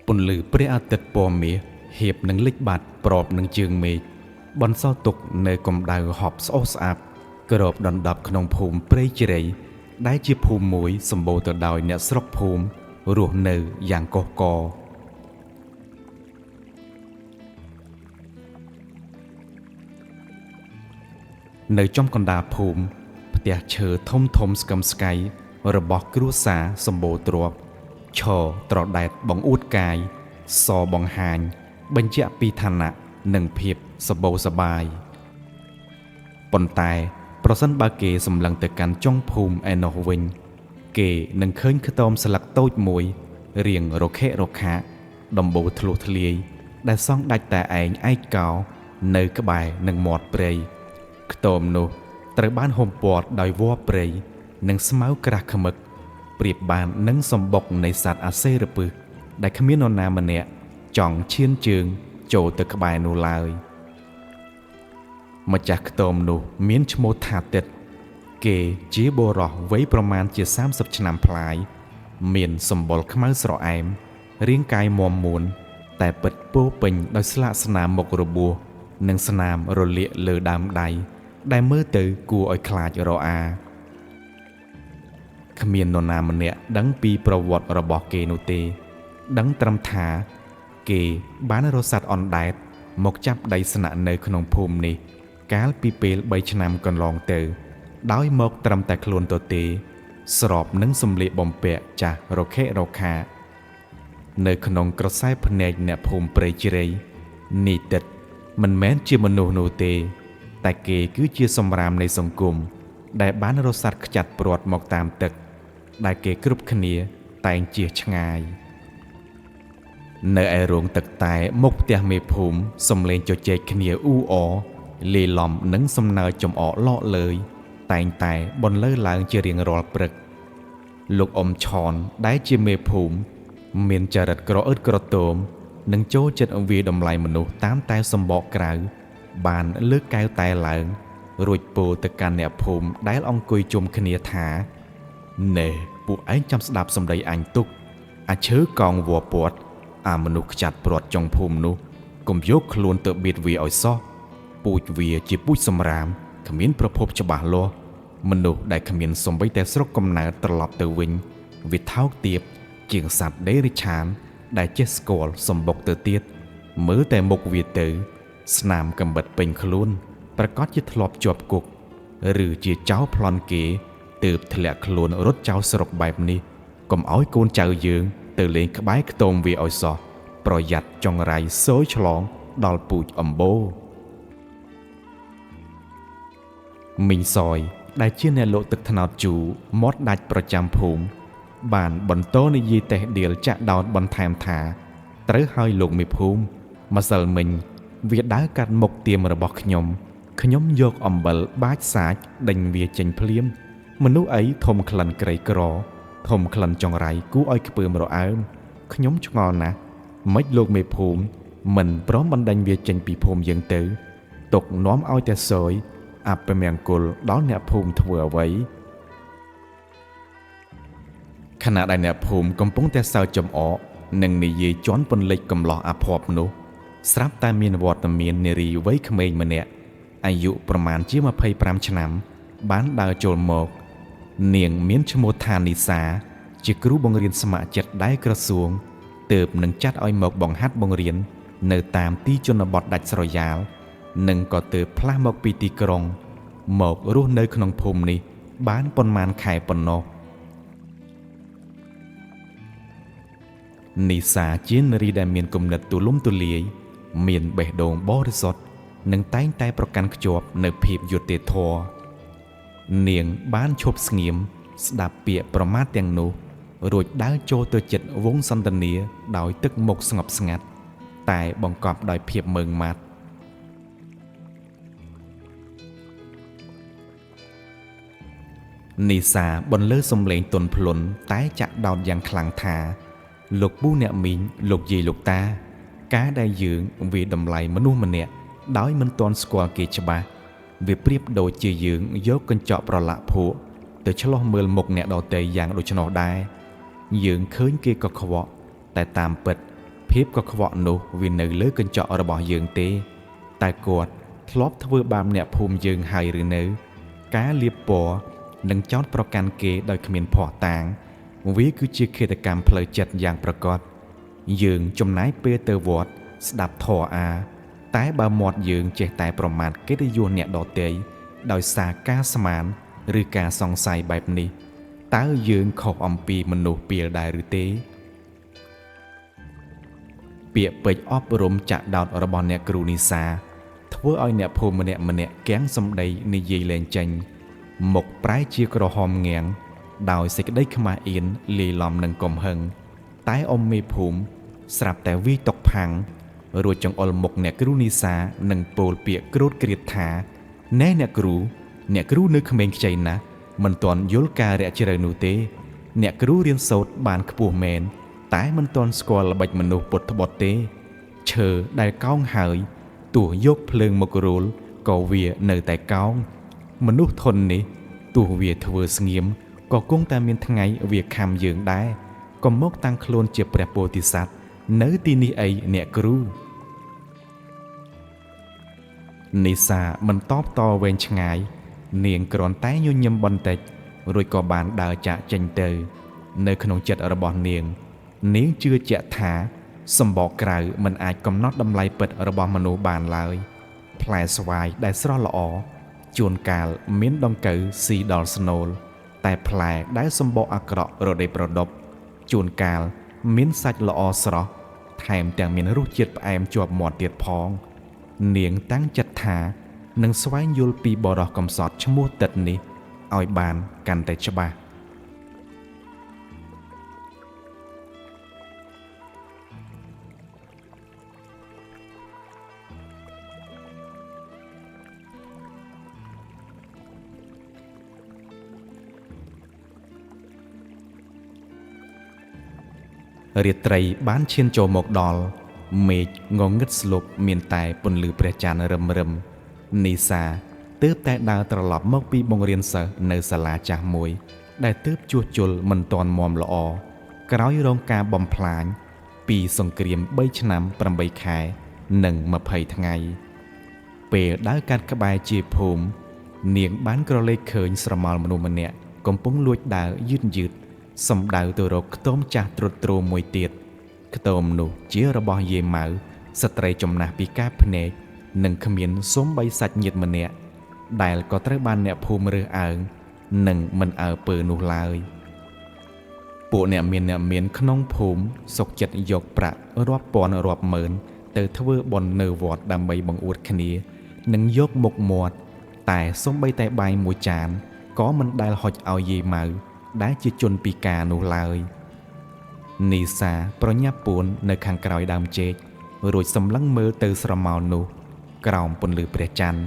ปนลือเปรี้ยติดปอมเมียเหียบหนึ่งลิกบาดปลอบหนึ่งจึงเมฆบอนเศร้าตกในกลมดาวหอบโซสอับกระโดดดอนดับขนมภูมิเปรี้ยเจริญได้จีภูมิมวยสมบูรณ์ต่อดาวเนี่ยสรกภูมิรวมเนยอย่างกอในจอมกันดาภูมิพเตียเชอทมสกำสไกระบอกกรุษาสมบูรณ์ตรวจชอตรอดแดดบองอูดกายซอบองหานบัญเจปีธนะหนึ่งเพียบสบสบายปนตายประสันบาเกสำลังแต่การจ้องภูมิไอนอวิงเกหนึ่งเคยขตอมสลักโต้มวยเรียงโรเคโรคะดมบูทะลุทะเลได้ซ่องได้แต่ไอ้เก่าเนยกระบายหนึ่งหมอดเปรย์ขตอมนูตระบ้านโฮมปอดดอยวอเปรย์หนึ่งสมาร์กระขมึกเปรียบบานหนึ่งสมบกในสัตว์อาเซรปึกได้ขมิ้นนามันเนี่ยจ่องเชียนจึงโจตะกบายนูลายมาจากตอมนูเมียนชโมธาเต็ดเกจีโบรอไว้ประมาณ30 ชนามพลายเมียนสมบูรณ์ขมาสระแอมเรียงกายมอมมูลแต่เปิดโป้เป็นโดยสละสนามมกระบัวหนึ่งสนามโรเลียเลอดามใดได้เมื่อตือกูอ้อยคลาดรออาขมีนนนามันเนี่ยดังปีประวัติระบอกเกโนเตดังตรำถาเกบ้านรสัตออนไดต์มกจับไดสนะในขนมภูมินี่กาลปีเปลใบชนามก่อนลองเตอได้มกตรำแต่คลวนตัวเตสรอบนึ่งสมเลีบอมเปะจากโรเคโรคาในขนมกระไซพเนกเนี่ยภูมิเปรจิเรนี่เด็ดมันแม้นเจียมโนโนเตแต่เกคือเจียสมรามในสังคมได้บ้านรสัตขจัดปลดหมกตามตึกได้เกกรุบขเนียแต่งเจียชงายในไอโรงตึกแต่มกเตียเมภูมิสมเลนโจเจขเนียอู้อเลลอมนังสมเนยจมอเลาะเลยแต่บนเลื่อลางเจียเรียงรอปรึกลูกอมชอนได้เจียเมภูมิเมียนจรัดกระอึดกระโตมนังโจจัดวีดำไลมนุษย์ตามแต่สมบอกกล่าวบานเลือกแก้วแต่หลังรวยปูตะการเนี่ยภูมิได้องกุยจมขเนียถาเน่ปูไอ้จำสดับสมได้อันตุกอาเชื้อกองวัวปวดมนุษย์จัดปลดจงภูมินุกลมยกคลวนเตบีดวีอ้อยซอปูจวีจีปุยสมรามขมิ้นประพบฉบับโลมนุษย์ได้ขมิ้นสมไปแต่สรกกำเนิดตลอดเตวิงวิเท้าเตียบเจียงสัตว์ได้ริชานได้เจสโกลสมบกเตเตียดมือแต่มกวีเตอสนามกำบัดเป็นคลุนประกอบจิตลอบจบกุกหรือจีเจ้าพลอนเกเติบทะเลคลุนรถเจ้าสรกแบบนี้กลมอ้อยโกนเจ้ายืงเตเลงขบายขโตมวีอ้อยซอประหยัดจงไรโซยฉลองดอลปูจอมโบมิงซอยได้เชื่อในโลตึกถนอดจูมดดัดประจำภูมิบ้านบนโตในยีแต่เดียวจะดาวบนแถมถาเต๋อให้ลงมีภูมิมาเสลมิงเวียดได้การหมกเตรียมระบอกขยมโยกอมเบลบ้าสาจดังเวียจังเพลียมมนุษย์ไอ้ทมคลันไกรกรอทมคลันจงไรกู้อ้อยเปื่อมเราอ้ขยมจงอนะไม่โลกไม่ภูมิมันพร้อมบันดังเวียจังปีภูมิยังเต๋อตกน้อมเอาแต่สวยอับไปเมียงกุลด้อนเนี่ยภูมิถวายไว้ขณะใดเนี่ยภูมิกำปงแต่สาวจมอหนึ่งในยีจ้อนปนเล็กกำหล่ออาพอบนุสรับตามีนวอดเมียนเนรีไว้ขเมยมาเนี่ยอายุประมาณเชื่อมาเพย์ปรามฉนำบ้านดาวโจลโมกเนียงเมียนชโมธานิสาจิกรู้บังเรียนสมาจัดได้กระทรวงเติบหนึ่งจัดอ้อยหมกบังฮัดบังเรียนเนื้อตามที่จนบอดดัดสรยาลหนึ่งก็เติบพลาหมกปีติกรงหมกรู้เนื้อขนมภูมินี่บ้านปนมานไข่ปนนกนิสาเจียนรีได้เมียนกลมเน็ตตัวลุ่มตัวเลียเมียนเบะโดงบริสดหนึ่งใต้ประกันขจบในผีบหยุดเตทอเนียงบ้านชบเงียมสดับเปียประมาทยังนูรวดได้โจตัวจิตวงสันตเนียดอยตึกหมกสงบสงัดแต่บังกอบดอยเพียบเมืองมัดนิสาบนเลือสมเลงตนพลนใต้จะดาวยังคลังทาลูกบูเนี่ยมิงลูกยีลูกตากาได้ยืงวีดำไหลมนุษย์มันเนี่ยด้อยมันตอนสกวาเกจบาวิเปรียบโดยจียืงยกกันเจาะประละผู้แต่ชะลอเมืองหมกเนี่ยดอกเตยอย่างโดยชนอได้ยืงเคินเกก็ขวะแต่ตามเปิด ភាពកខ្វក់នោះវានៅលើកញ្ចក់របស់យើងទេតែគាត់ធ្លាប់ធ្វើបាបអ្នកភូមិយើងហើយឬនៅការលាបពណ៌និងចោទប្រកាន់គេដោយគ្មានភ័ស្តុតាងវាគឺជាឃាតកម្មផ្លូវចិត្តយ៉ាងប្រកបយើងចំណាយពេលទៅវត្តស្ដាប់ធម៌អាតែបើមាត់យើងចេះតែប្រមាថកិត្តិយសអ្នកដទៃដោយសារការស្មានឬការសង្ស័យបែបនេះតើយើងខុសអំពីមនុស្សពាលដែរឬទេពាក្យពេចន៍អប់រំចាក់ដោតរបស់អ្នកគ្រូនីសាធ្វើឲ្យអ្នកភូមិម្នាក់គាំងសម្ដីនិយាយលែងចេញមុខប្រែជាក្រហមងាំងដោយសេចក្តីខ្មាស់អៀនលាយឡំនឹងកំហឹងតែអ៊ំមេភូមិស្រាប់តែវាយតុកផាំងរួចចង្អុលមុខអ្នកគ្រូនីសានិងពោលពាក្យក្រូតក្រៀតថាណែអ្នកគ្រូនៅក្មេងខ្ចីណាស់មិនទាន់យល់ការរយៈជ្រៅនោះទេអ្នកគ្រូរៀនសូត្របានខ្ពស់មែនតែមិនទាន់ស្គាល់ល្បិចមនុស្សពុតត្បុតទេឈើដែលកោងហើយទោះយកភ្លើងមករੂលក៏វានៅតែកោងមនុស្សធន់នេះទោះវាធ្វើស្ងៀមក៏គង់តែមានថ្ងៃវាខំយើងដែរកុំមកតាំងខ្លួនជាព្រះពោធិសត្វនៅទីនេះអីអ្នកគ្រូនីសាមិនតបតវែងឆ្ងាយនាងគ្រាន់តែញញឹមបន្តិចរួចក៏បានដើរចាកចេញទៅនៅក្នុងចិត្តរបស់នាងជឿជាក់ថាសម្បកក្រៅមិនអាចកំណត់តម្លៃពិតរបស់មនុស្សបានឡើយផ្លែស្វាយដែលស្រស់ល្អជួនកាលមានដង្កូវស៊ីដល់ស្នូលតែផ្លែដែលសម្បកអាក្រក់រដេប្រដប់ជួនកាលមានសាច់ល្អស្រស់ថែមទាំងមានរសជាតិផ្អែមជាប់មាត់ទៀតផងនាងតាំងចិត្តថានឹងស្វែងយល់ពីបរិះកំសត់ឈ្មោះទឹកនេះឲ្យបានកាន់តែច្បាស់រាត្រីបានឈានចូលមកដល់មេឃងងឹតស្លុបមានតែពន្លឺព្រះច័ន្ទរឹមនីសាទើបតែដើរត្រឡប់មកពីបង្រៀនសិស្សនៅសាលាចាស់មួយដែលទើបជួសជុលមិនទាន់មាំល្អក្រោយរងការបំផ្លាញពីសង្គ្រាម3ឆ្នាំ8ខែនិង20ថ្ងៃពេលដើរកាត់ក្បែរជាភូមិនាងបានក្រឡេកឃើញស្រមោលមនុស្សម្នាក់កំពុងលួចដើរយឺតសំដៅទៅរកខ្ទមចាស់ត្រុតទ្រោមមួយទៀតខ្ទមនោះជារបស់យាយម៉ៅស្ត្រីចំណាស់ពីការភ្នែកនិងគ្មានសូម្បីសាច់ញាតិម្នាក់ដែលក៏ត្រូវបានអ្នកភូមិរើសអើងនិងមិនអើពើនោះឡើយពួកអ្នកមានក្នុងភូមិសុកចិត្តយកប្រាក់រាប់ពាន់រាប់ម៉ឺនទៅធ្វើបុណ្យនៅវត្តដើម្បីបង្អួតគ្នានិងយកមុខមាត់តែសូម្បីតែបាយមួយចានក៏មិនដែលហុចឲ្យយាយម៉ៅដែលជាជនពិការនោះឡើយនីសាប្រញាប់ពួននៅខាងក្រោយដើមចេករួចសម្លឹងមើលទៅស្រមោលនោះក្រោមពន្លឺព្រះច័ន្ទ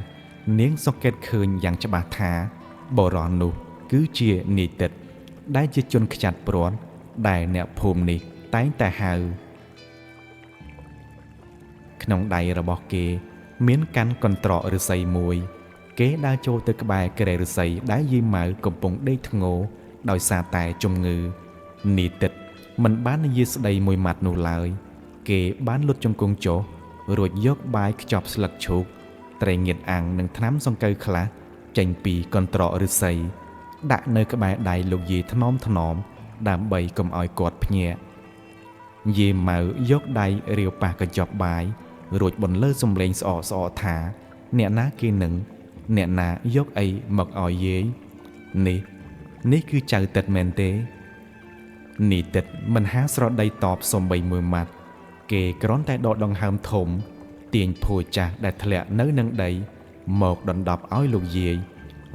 នាងសង្កេតឃើញយ៉ាងច្បាស់ថាបុរសនោះគឺជានាយទិតដែលជាជនខ្ចាត់ព្រាត់ដែលអ្នកភូមិនេះតែងតែហៅក្នុងដៃរបស់គេមានកាន់កន្ត្រកឫស្សីមួយគេដើរចូលទៅក្បែរគ្រែឫស្សីដែលយាយម៉ៅកំពុងដេកធ្ងោដោយសារតែជំងឺនីតិតមិនបាននិយាយស្ដីមួយម៉ាត់នោះឡើយគេបានលុតជង្គង់ចុះរួចយកបាយខ្ចប់ស្លឹកឈូកត្រីងៀតអាំងនិងថ្នាំសង្កូវខ្លះចេញពីកន្ត្រកឫស្សីដាក់នៅក្បែរដៃលោកយាយថ្នមដើម្បីកុំឲ្យគាត់ភ្ញាក់យាយម៉ៅយកដៃរាវប៉ះកញ្ចប់បាយរួចបន្លឺសំឡេងស្អកថាអ្នកណាគេនឹងអ្នកណាយកអីមកឲ្យយាយនេះគឺចៅតិតមែនទេនីតិតមិនហាស្រដីតបសំបីមួយម៉ាត់គេគ្រាន់តែដកដង្ហើមធំទាញភួរចាស់ដែលធ្លាក់នៅនឹងដីមកដណ្ដប់ឲ្យលោកយាយ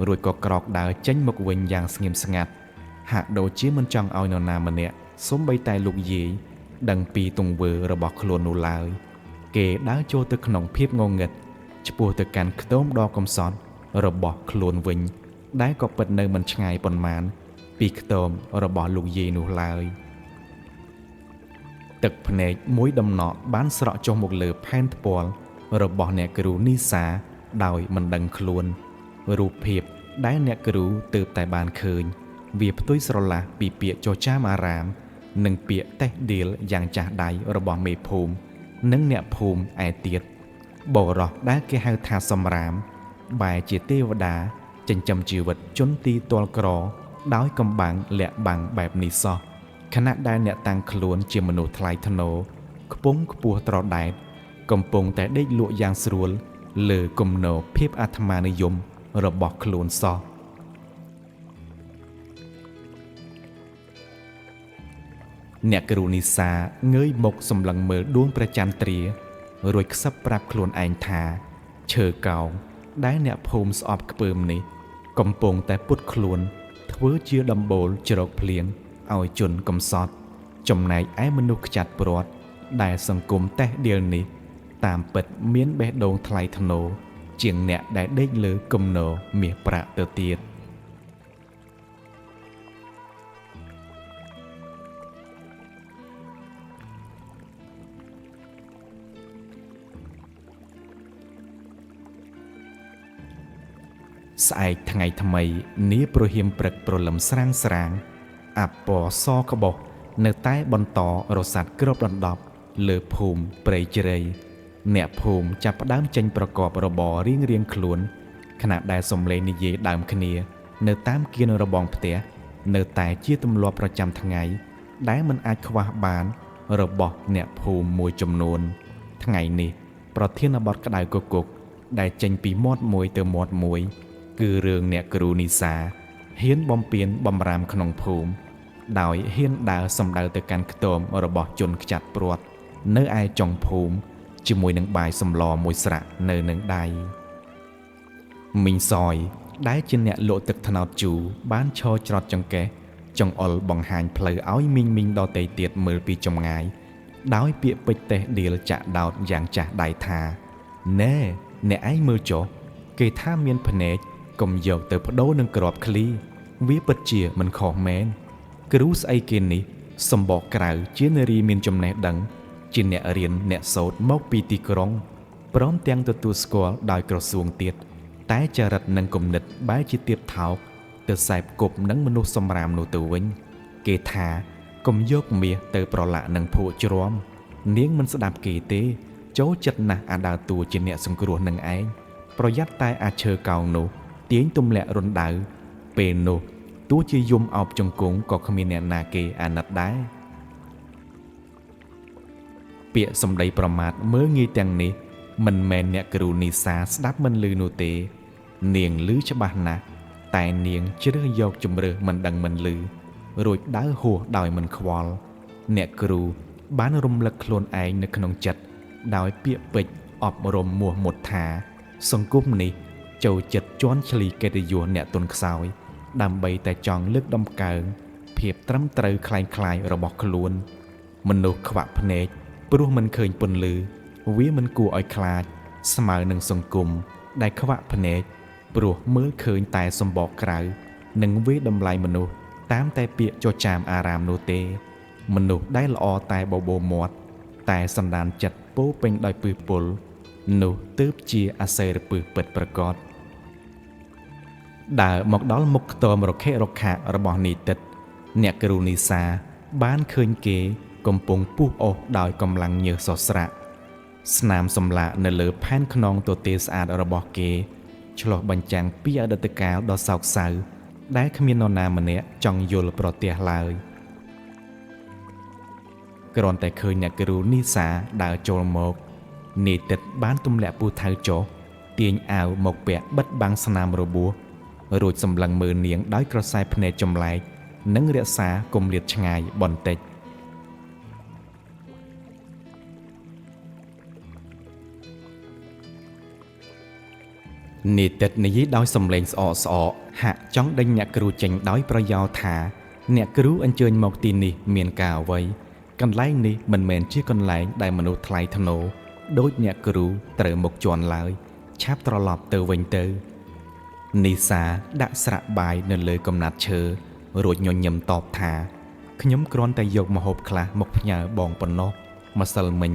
រួចក៏ក្រោកដើរចេញមកវិញយ៉ាងស្ងៀមស្ងាត់ហាក់ដូចជាមិនចង់ឲ្យនរណាម្នាក់សូម្បីតែលោកយាយដឹងពីទង្វើរបស់ខ្លួននោះឡើយគេដើរចូលទៅក្នុងភាពងងឹតឆ្ពោះទៅកាន់ខ្ទមដ៏កំសត់របស់ខ្លួនវិញដែលក៏ពិតនៅមិនឆ្ងាយប៉ុន្មានពីខ្ទមរបស់លោកយាយនោះឡើយទឹកភ្នែកមួយដំណក់បានស្រក់ចុះមកលើផែនថ្ពាល់របស់អ្នកគ្រូនីសាដោយមិនដឹងខ្លួនរូបភាពដែលអ្នកគ្រូទើបតែបានឃើញវាផ្ទុយស្រឡះពីពាក្យចចាមអារាម នឹងពាក្យតេះដៀលយ៉ាងចាស់ដៃរបស់មេភូមិនិងអ្នកភូមិឯទៀតបរោះដែលគេហៅថាសម្រាមបែរជាទេវតាចិញ្ចឹមជីវិតជនទីទាល់ក្រដោយកំបាំងលាក់បាំងបែបនេះសោះខណៈដែលអ្នកតាំងខ្លួនជាមនុស្សថ្លៃថ្នូរខ្ពង់ខ្ពស់ត្រដែតកំពុងតែដេកលក់យ៉ាងស្រួលលើគំនរភាពអាត្មានិយមរបស់ខ្លួនសោះអ្នកគ្រូនីសាងើយមុខសម្លឹងមើលដួងព្រះចន្ទ្រារួចខ្សឹបប្រាប់ខ្លួនឯងថាឈើកោងដែលអ្នកភូមិស្អប់ខ្ពើមនេះកំពុងតែពុតខ្លួនធ្វើជាដំបូលជ្រកភ្លៀងឲ្យជនកំសត់ចំណែកឯមនុស្សខ្ចាត់ព្រាត់ដែលសង្គមតេះដៀលនេះតាមពិតមានបេះដូងថ្លៃថ្នូរជាងអ្នកដែលដេកលើគំនរមាសប្រាក់ទៅទៀតស្អែកថ្ងៃថ្មីនាប្រហៀមព្រឹកប្រលឹមស្រាងអាប់ពណ៌សក្បោះនៅតែបន្តរសាត់គ្របដណ្ដប់លើភូមិព្រៃជ្រៃអ្នកភូមិចាប់ផ្ដើមចេញប្រកបរបររៀងខ្លួនខណៈដែលសំឡេងនិយាយដើមគ្នានៅតាមគៀនរបងផ្ទះនៅតែជាទម្លាប់ប្រចាំថ្ងៃដែលមិនអាចខ្វះបានរបស់អ្នកភូមិមួយចំនួនថ្ងៃនេះប្រធានបទក្តៅគគុកដែលចេញពីមាត់មួយទៅមាត់មួយគឺរឿងអ្នកគ្រូនីសាហ៊ានបំពេញបំរាមក្នុងភូមិដោយហ៊ានដើរសម្ដៅទៅកាន់ខ្ទមរបស់ជនខ្ចាត់ព្រាត់នៅឯចុងភូមិជាមួយនឹងបាយសម្លមួយស្រាក់នៅនឹងដៃមីងសយដែលជាអ្នកលក់ទឹកត្នោតជូរបានឈរច្រត់ចង្កេះចង្អុលបង្ហាញផ្លូវឲ្យមីងដតេទៀតមើលពីចម្ងាយដោយពាក្យពេចន៍តេះដៀលចាក់ដោតយ៉ាងចាស់ដៃថាណែអ្នកឯងមើលចុះគេថាមានភ្នែកកុំយកទៅបដូរនឹងក្របឃ្លីវាពិតជាមិនខុសមែនគ្រូស្អីគេនេះសម្បកក្រៅជានារីមានចំណេះដឹងជាអ្នករៀនអ្នកសូត្រមកពីទីក្រុងព្រមទាំងទទួលស្គាល់ដោយក្រសួងទៀតតែចរិតនិងគំនិតបែរជាទៀបថោកទៅសែបគប់នឹងមនុស្សសម្រាមនោះទៅវិញគេថាកុំយកមាសទៅប្រឡាក់នឹងភក់ជ្រាំនាងមិនស្ដាប់គេទេចូលចិត្តណាស់អាដើរតួជាអ្នកសង្គ្រោះនឹងឯងប្រយ័ត្នតែអាឈើកោងនោះទាញទម្លាក់រណ្ដៅពេលនោះទោះជាយំអោបចង្គង់ក៏គ្មានអ្នកណាគេអាណិតដែរពាក្យសម្ដីប្រមាថមើលងាយទាំងនេះមិនមែនអ្នកគ្រូនីសាស្ដាប់មិនឮនោះទេនាងឮច្បាស់ណាស់តែនាងជ្រើសយកជំរើសមិនដឹងមិនឮរួចដើរហួសដោយមិនខ្វល់អ្នកគ្រូបានរំលឹកខ្លួនឯងនៅក្នុងចិត្តដោយពាក្យពេចន៍អប់រំមោះមុតថាសង្គមនេះចូលចិត្តជន់ឈ្លីកិត្តិយសអ្នកទុនខ្សោយដើម្បីតែចង់លើកដំកើងភាពត្រឹមត្រូវคล้ายៗរបស់ខ្លួនមនុស្សខ្វាក់ភ្នែកព្រោះមិនឃើញពន្លឺវាមិនគួរឲ្យខ្លាចស្មើនឹងសង្គមដែលខ្វាក់ភ្នែកព្រោះមើលឃើញតែសម្បកក្រៅនិងវាតម្លៃមនុស្សតាមតែពាក្យចចាមអារាមនោះទេមនុស្សដែលល្អតែបបោមាត់តែសន្តានចិត្តពោពេញដោយពឹសពុលនោះទើបជាអាសេរពឹសពិតប្រកបដើរមកដល់មុខខ្ទមរខិរខារបស់នីតិតអ្នកគ្រូនីសាបានឃើញគេកំពុងពុះអុសដោយកម្លាំងញើសសស្រាក់ស្នាមសម្លាកនៅលើផែនខ្នងទទេស្អាតរបស់គេឆ្លុះបញ្ចាំងពីអតីតកាលដ៏សោកសៅដែលគ្មាននរណាម្នាក់ចង់យល់ប្រទះឡើយគ្រាន់តែឃើញអ្នកគ្រូនីសាដើរចូលមកនីតិតបានទម្លាក់ពូថៅចុះទាញអាវមកពាក់បិទបាំងស្នាមរបួសរួចសម្លឹងមើលនាងដោយក្រសែភ្នែកចម្លែកនិងរក្សាគម្លាតឆ្ងាយបន្តិចនីតិតនិយាយដោយសម្លេងស្អកស្អកហាក់ចង់ដេញអ្នកគ្រូចេញដោយប្រយោលថាអ្នកគ្រូអញ្ជើញមកទីនេះមានការអ្វីកន្លែងនេះមិនមែនជាកន្លែងដែលមនុស្សថ្លៃថ្នូរដូចអ្នកគ្រូត្រូវមកជន់ឡើយឆាប់ត្រឡប់ទៅវិញទៅនីសាដាក់ស្រាក់បាយនៅលើកំណាត់ឈើរួចញញឹមតបថាខ្ញុំគ្រាន់តែយកម្ហូបខ្លះមកផ្ញើបងប៉ុណ្ណោះម្សិលមិញ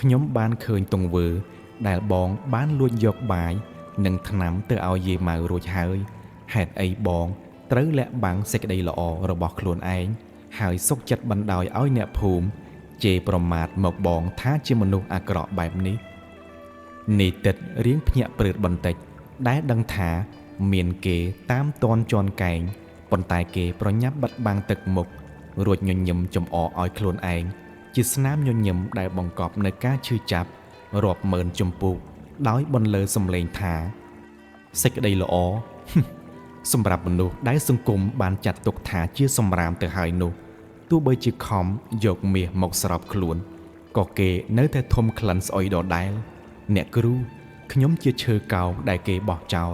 ខ្ញុំបានឃើញទង្វើដែលបងបានលួចយកបាយនិងថ្នាំទៅឲ្យយាយម៉ៅរួចហើយហេតុអីបងត្រូវលាក់បាំងសេចក្តីល្អរបស់ខ្លួនឯង ហើយសុកចិត្តបណ្ដោយឲ្យអ្នកភូមិជេរប្រមាថមកបងថាជាមនុស្សអាក្រក់បែបនេះនីតិតរៀងភ្ញាក់ព្រឺតបន្តិចដែលដឹងថាមានគេតាមតនជន់កែងប៉ុន្តែគេប្រញាប់បិទបាំងទឹកមុខរួចញញឹមចំអកឲ្យខ្លួនឯងជាស្នាមញញឹមដែលបង្កប់នៅការឈឺចាប់រាប់ម៉ឺនជំពូកដោយបន្លឺសំឡេងថាសេចក្តីល្អសម្រាប់មនុស្សដែលសង្គមបានចាត់ទុកថាជាសម្រាមទៅហើយនោះទោះបីជាខំយកមាសមកស្រោបខ្លួនក៏គេនៅតែធំក្លិនស្អុយដដែលអ្នកគ្រូខ្ញុំជាឈើកោងដែលគេបោះចោល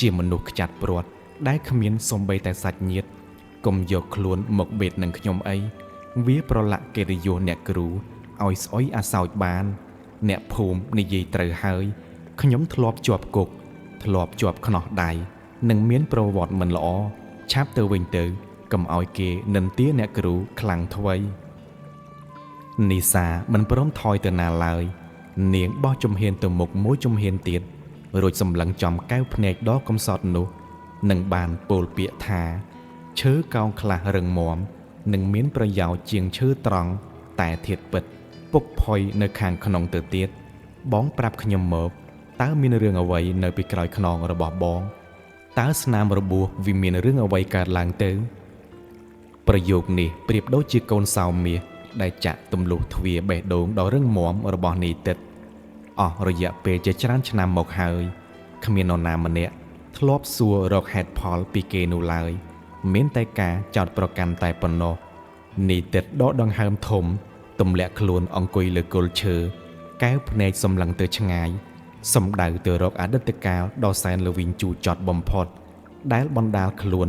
ជាមនុស្សខ្ចាត់ព្រាត់ដែលគ្មានសូម្បីតែសាច់ញាតិកុំយកខ្លួនមកបេតនឹងខ្ញុំអីវាប្រឡាក់កិត្តិយសអ្នកគ្រូឲ្យស្អុយអាសោចបានអ្នកភូមិនិយាយត្រូវហើយខ្ញុំធ្លាប់ជាប់គុកធ្លាប់ជាប់ខ្នោះដៃនឹងមានប្រវត្តិមិនល្អឆាប់ទៅវិញទៅកុំឲ្យគេនិន្ទាអ្នកគ្រូខ្លាំងថ្វីនីសាមិនព្រមថយទៅណាឡើយនាងបោះជំហានទៅមុខមួយជំហានទៀតរួចសម្លឹងចំកែវភ្នែកដល់កំសត់នោះនឹងបានពោលពាក្យថាឈើកោងខ្លះរឹងមាំនឹងមានប្រយោជន៍ជាងឈើត្រង់តែធាតុពិតពុកផុយនៅខាងក្នុងទៅទៀតបងប្រាប់ខ្ញុំមកតើមានរឿងអ្វីនៅពីក្រោយខ្នងរបស់បងតើស្នាមរបួសវាមានរឿងអ្វីកើតឡើងទៅប្រយោគនេះប្រៀបដូចជាកូនសោមាសដែលចាក់ទម្លុះទ្វារបេះដូងដ៏រឹងមាំរបស់នីតិតអស់រយៈពេលជាច្រើនឆ្នាំមកហើយគ្មាននរណាម្នាក់ធ្លាប់សួររកហេតុផលពីគេនោះឡើយមានតែការចោទប្រកាន់តែប៉ុណ្ណោះនីតិតដកដង្ហើមធំទម្លាក់ខ្លួនអង្គុយលើគល់ឈើកែវភ្នែកសម្លឹងទៅឆ្ងាយសំដៅទៅរកអតីតកាលដ៏សែនល្វីងជូរចត់បំផុតដែលបណ្ដាលខ្លួន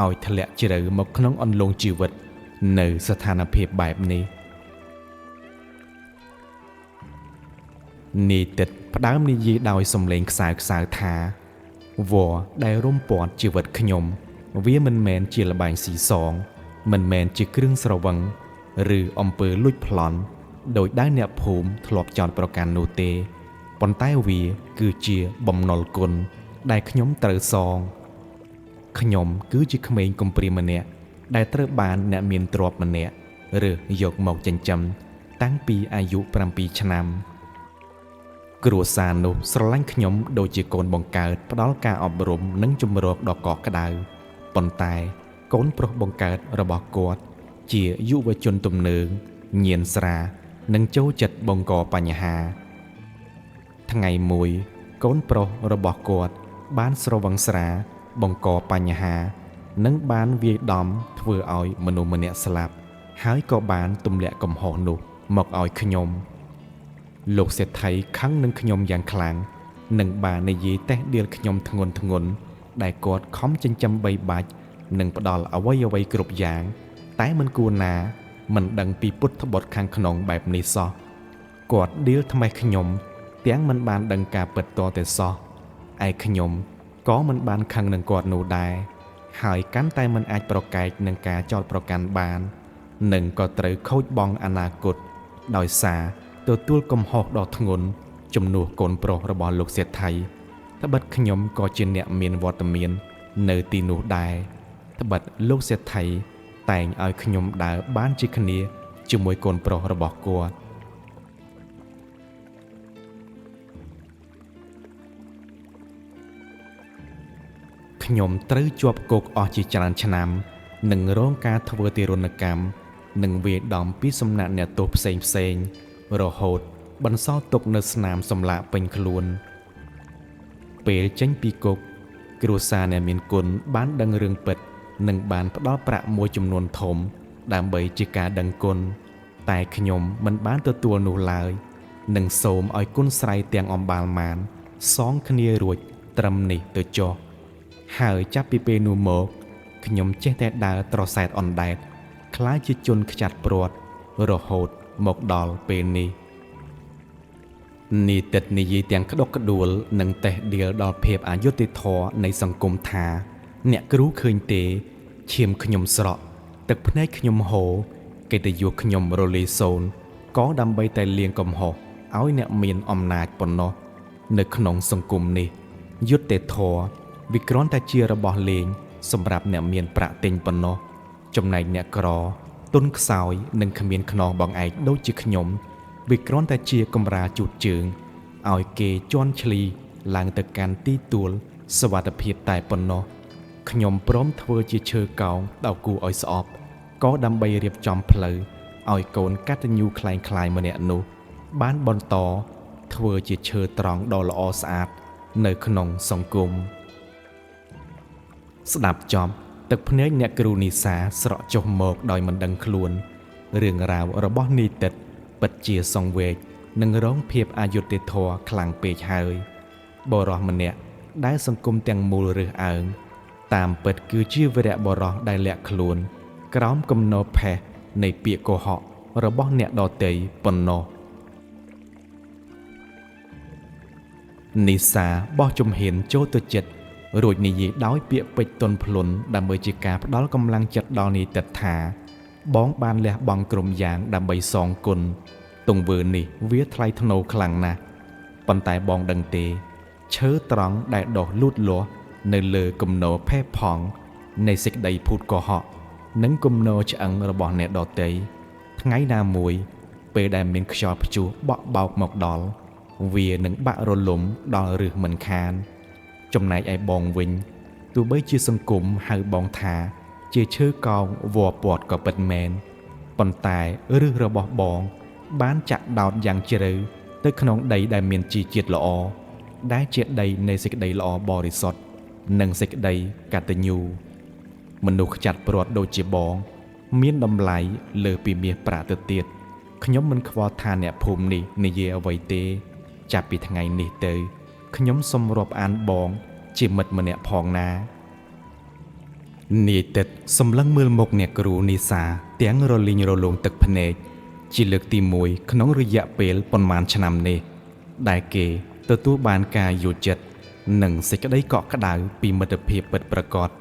ឲ្យធ្លាក់ជ្រៅមកក្នុងអន្លង់ជីវិតនៅស្ថានភាពបែបនេះនីតិតផ្ដើមនិយាយដោយសំឡេងខ្សៅថាវ៉ដែលរុំព័ទ្ធជីវិតខ្ញុំវាមិនមែនជាល្បែងស៊ីសងមិនមែនជាគ្រឿងស្រវឹងឬអំពើលួចប្លន់ដោយដែលអ្នកភូមិធ្លាប់ចោទប្រកាន់នោះទេប៉ុន្តែវាគឺជាបំណុលគុណដែលខ្ញុំត្រូវសងខ្ញុំគឺជាក្មេងកំព្រាម្នាក់ដែលត្រូវបានអ្នកមានទ្រព្យម្នាក់រើសយកមកចិញ្ចឹមតាំងពីអាយុ7ឆ្នាំគ្រួសារនោះស្រឡាញ់ខ្ញុំដូចជាកូនបង្កើតផ្ដល់ការអប់រំនិងជំរុញដ៏កក់ក្ដៅប៉ុន្តែកូនប្រុសបង្កើតរបស់គាត់ជាយុវជនទំនើងញៀនស្រានិងចូលចិត្តបង្កបញ្ហាថ្ងៃមួយកូនប្រុសរបស់គាត់បានស្រវឹងស្រាបង្កបញ្ហានិងបានវាយដំធ្វើឲ្យមនុស្សម្នាក់ស្លាប់ហើយក៏បានទម្លាក់កំហុសនោះមកឲ្យខ្ញុំលោកសេដ្ឋីខឹងនឹងខ្ញុំយ៉ាងខ្លាំងនិងបាននិយាយតេះដៀលខ្ញុំធ្ងន់ដែលគាត់ខំចិញ្ចឹមបីបាច់និងផ្ដល់អ្វីគ្រប់យ៉ាងតែមិនគួរណាមិនដឹងពីពុទ្ធបុត្រខាងក្នុងបែបនេះសោះគាត់ដៀលថ្មេះខ្ញុំទាំងមិនបានដឹងការពិតតតែសោះឯខ្ញុំក៏មិនបានខឹងនឹងគាត់នោះដែរហើយកាន់តែមិនអាចប្រកែកនឹងការចោទប្រកាន់បាននិងក៏ត្រូវខូចបង់អនាគតដោយសារទទួលកំហុសដ៏ធ្ងន់ជំនួសកូនប្រុសរបស់លោកសេដ្ឋីត្បិតខ្ញុំក៏ជាអ្នកមានវត្តមាននៅទីនោះដែរត្បិតលោកសេដ្ឋីតែងឲ្យខ្ញុំដើរបានជាគ្នាជាមួយកូនប្រុសរបស់គាត់ខ្ញុំត្រូវជាប់គុកអស់ជាច្រើនឆ្នាំនិងរងការធ្វើទារុណកម្មនិងវាយដំពីសំណាក់អ្នកទោសផ្សេងរហូតបន្សល់ទុកនៅស្នាមសម្លាប់ពេញខ្លួនពេលចេញពីគុកគ្រួសារអ្នកមានគុណបានដឹងរឿងពិតនិងបានផ្ដល់ប្រាក់មួយចំនួនធំដើម្បីជាការដឹងគុណតែខ្ញុំមិនបានទទួលនោះឡើយនិងសូមឲ្យគុណស្រ័យទាំងអំបាលមានសងគ្នារួចត្រឹមនេះទៅចុះហើយចាប់ពីពេលនោះមកខ្ញុំចេះតែដើរត្រសែតអណ្ដែតខ្លាចជាជនខ្ចាត់ព្រាត់រហូតមកដល់ពេលនេះនីតិតនិយាយទាំងក្តុកក្តួលនិងតេះដៀលដល់ភាពអយុត្តិធម៌នៃសង្គមថាអ្នកគ្រូឃើញទេឈាមខ្ញុំស្រក់ទឹកភ្នែកខ្ញុំហូរកិត្តិយសខ្ញុំរលាយសូន្យក៏ដើម្បីតែលាងកំហុសឲ្យអ្នកមានអំណាចប៉ុណ្ណោះនៅក្នុងសង្គមនេះយុត្តិធម៌វាគ្រាន់តែជារបស់លេងសម្រាប់អ្នកមានប្រាក់ទិញប៉ុណ្ណោះចំណែកអ្នកក្រ ទុនខ្សោយនិងគ្មានខ្នងបងឯកដូចជាខ្ញុំវាគ្រាន់តែជាកំរាជូតជើងឲ្យគេជន់ឈ្លីឡើងទៅកាន់ទីទួលសវត្ថភាពតែប៉ុណ្ណោះខ្ញុំព្រមធ្វើជាឈើកោងដល់គូឲ្យស្អប់ក៏ដើម្បីរៀបចំផ្លូវឲ្យកូនកតញ្ញូคล้ายៗម្នាក់នោះបានបន្តធ្វើជាឈើត្រង់ដ៏ល្អស្អាតនៅក្នុងសង្គមស្ដាប់ចប់ទឹកភ្នែកអ្នកគ្រូនីសាស្រក់ចុះមកដោយមិនដឹងខ្លួនរឿងរ៉ាវរបស់នីតិតពិតជាសង្វេគនិងរងភាពអយុត្តិធម៌ខ្លាំងពេកហើយបរិសម្នាក់ដែលសង្គមទាំងមូលរើសអើងតាមពិតគឺជាវីរៈបរិសដែលលាក់ខ្លួនក្រោមគំនរផេះនៃពាក្យកុហករបស់អ្នកដទៃប៉ុណ្ណោះនីសាបោះជំហានចូលទៅចិត្តរួចនិយាយដោយពាក្យពេចន៍ទន់ភ្លន់ដើម្បីជាការផ្ដល់កម្លាំងចិត្តដល់នីតិតថាបងបានលះបង់ក្រុមយ៉ាងដើម្បីសងគុណទង្វើនេះវាថ្លៃថ្នូរខ្លាំងណាស់ប៉ុន្តែបងដឹងទេឈើត្រង់ដែលដុះលូតលាស់នៅលើគំនរផេះផង់នៃសេចក្តីភូតកុហកនិងគំនរឆ្អឹងរបស់អ្នកដទៃថ្ងៃណាមួយពេលដែលមានខ្យល់ព្យុះបក់បោកមកដល់វានឹងបាក់រលំដល់ឬមិនខានចំណែកឯបងវិញទោះបីជាសង្គមហៅបងថាជាឈើកោងវល្លិព័ទ្ធក៏ពិតមែនប៉ុន្តែឫសរបស់បងបានចាក់ដោតយ៉ាងជ្រៅទៅក្នុងដីដែលមានជីជាតិល្អដែលជាដីនៃសេចក្តីល្អបរិសុទ្ធនិងសេចក្តីកតញ្ញូមនុស្សខ្ចាត់ព្រាត់ដូចជាបងមានតម្លៃលើពីមាសប្រាក់ទៅទៀតខ្ញុំមិនខ្វល់ថាអ្នកភូមិនេះនិយាយអ្វីទេចាប់ពីថ្ងៃនេះទៅខ្ញុំសូមរាប់អានបងជាមិត្តម្នាក់ផងណានាយទឹកសម្លឹងមើលមុខអ្នកគ្រូនីសាទាំងរលីងរលោងទឹកភ្នែកជាលើកទី1ក្នុងរយៈពេលប៉ុន្មានឆ្នាំនេះដែលគេទទួលបានការយល់ចិត្តនិងសេចក្តីកក់ក្ដៅពីមិត្តភាពពិតប្រាកដ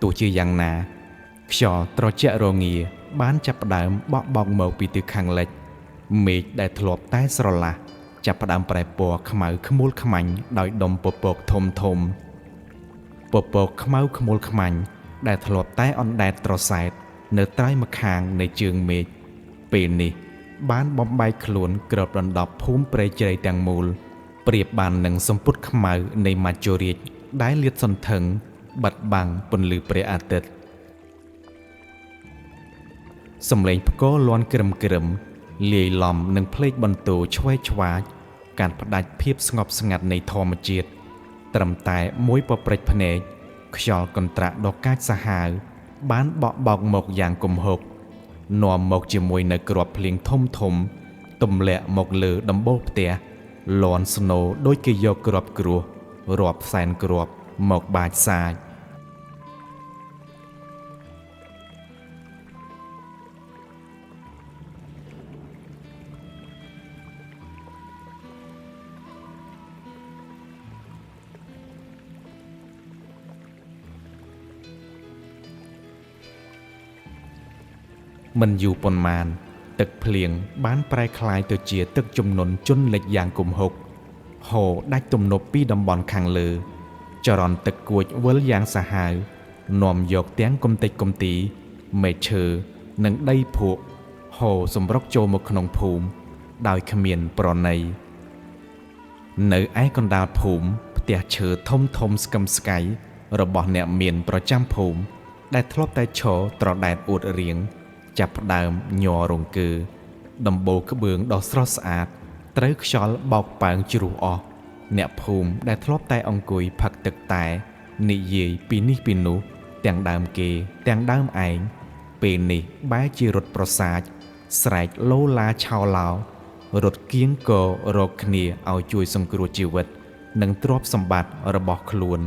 ទោះជាយ៉ាងណាខ្យល់ត្រជាក់រងាបានចាប់ផ្ដើមបក់បោកមកពីទិសខាងលិចមេឃដែលធ្លាប់តែស្រឡះចាប់ផ្ដើមប្រែពណ៌ខ្មៅខ្មួលខ្មាញ់ដោយដុំពពកធំធំពពកខ្មៅខ្មួលខ្មាញ់ដែលធ្លាប់តែអណ្ដែតត្រសែតនៅត្រើយម្ខាងនៃជើងមេឃពេលនេះបានបំបែកខ្លួនគ្របដណ្ដប់ភូមិព្រៃជ្រៃទាំងមូលប្រៀបបាននឹងសម្ពុតខ្មៅនៃមច្ចុរាជដែលលាតសន្ធឹងបាត់បាំងពន្លឺព្រះអាទិត្យសំឡេងផ្គរលាន់ក្រឹមក្រឹមលាយឡំនឹងភ្លេចបន្ទោឆ្វេងឆ្វាចការផ្ដាច់ភាពស្ងប់ស្ងាត់នៃធម្មជាតិត្រឹមតែមួយពព្រិចភ្នែកខ្យល់កន្ត្រាក់ដ៏កាចសាហាវបានបក់បោកមកយ៉ាងគំហុកនាំមកជាមួយនៅគ្រាប់ភ្លៀងធំធំទម្លាក់មកលើដំបូលផ្ទះលាន់ស្នូដោយគេយកគ្រាប់គ្រួសរាប់សែនគ្រាប់មកបាចសាចមិនយូរប៉ុន្មានទឹកភ្លៀងបានប្រែក្លាយទៅជាទឹកជំនន់ជន់លិចយ៉ាងគំហុកហូរដាច់ទំនប់ពីតំបន់ខាងលើចរន្តទឹកគួចវិលយ៉ាងសាហាវនាំយកទាំងកំទេចកំទីមែកឈើនិងដីភក់ហូរសម្រុកចូលមកក្នុងភូមិដោយគ្មានប្រណីនៅឯកណ្ដាលភូមិផ្ទះឈើធំធំស្កឹមស្កៃរបស់អ្នកមានប្រចាំភូមិដែលធ្លាប់តែឈរត្រដែតអួតរៀងចាប់ផ្ដើមញ័ររង្គើដំបូលក្បឿងដ៏ស្រស់ស្អាតត្រូវខ្យល់បោកប៉ើងជ្រុះអស់អ្នកភូមិដែលធ្លាប់តែអង្គុយផឹកទឹកតែនិយាយពីនេះពីនោះទាំងដើមគេទាំងដើមឯងពេលនេះបែរជារត់ប្រសាចស្រែកឡូឡាឆោឡោរត់គៀងករកគ្នាឲ្យជួយសង្គ្រោះជីវិត និងទ្រព្យសម្បត្តិរបស់ខ្លួន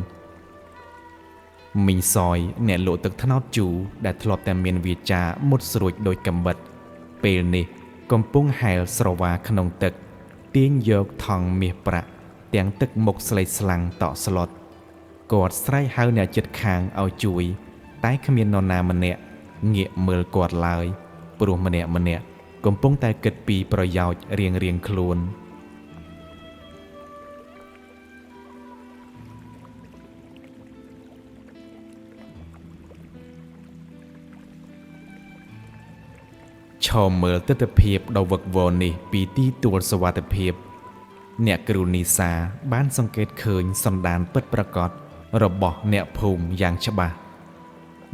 មីងសយអ្នកលក់ទឹកថ្នោតជូរដែលធ្លាប់តែមានវាចាមុតស្រួចដោយកំបិតពេលនេះកំពុងហែលស្រវាក្នុងទឹកទាញយកថង់មាសប្រាក់ទាំងទឹកមុខស្លេកស្លាំងតក់ស្លុតគាត់ស្រែកហៅអ្នកជិតខាងឲ្យជួយតែគ្មាននរណាម្នាក់ងាកមើលគាត់ឡើយព្រោះម្នាក់កំពុងតែគិតពីប្រយោជន៍រៀងខ្លួនឈមមើលទិដ្ឋភាពដ៏វឹកវរនេះពីទីទួលសុវត្ថិភាពអ្នកគ្រូនីសាបានសង្កេតឃើញសន្តានពិតប្រាកដរបស់អ្នកភូមិយ៉ាងច្បាស់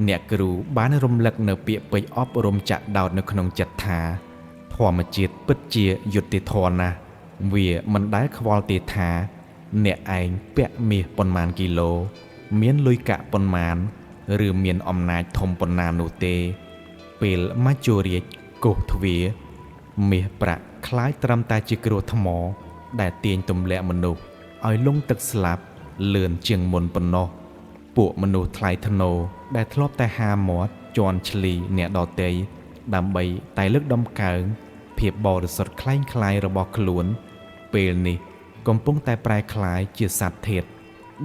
អ្នកគ្រូបានរំលឹកនៅពាក្យពេចន៍អប់រំចាក់ដោតនៅក្នុងចិត្តថាធម្មជាតិពិតជាយុត្តិធម៌ណាស់វាមិនដែលខ្វល់ទេថាអ្នកឯងពាក់មាសប៉ុន្មានគីឡូមានលុយកាក់ប៉ុន្មានឬមានអំណាចធំប៉ុណ្ណានោះទេពេលមច្ចុរាជកុសទ្វាមាសប្រាក់คล้ายត្រឹមតែជាគ្រោះថ្មដែលទាញទម្លាក់មនុស្សឲ្យលង់ទឹកស្លាប់លឿនជាងមុនប៉ុណ្ណោះពួកមនុស្សថ្លៃថ្នូរដែលធ្លាប់តែហាមាត់ជន់ឈ្លីអ្នកដទៃដើម្បីតែលើកដំកើងភាពបរិសុទ្ធคล้ายរបស់ខ្លួនពេលនេះកំពុងតែប្រែคล้ายជាសត្វធាតុ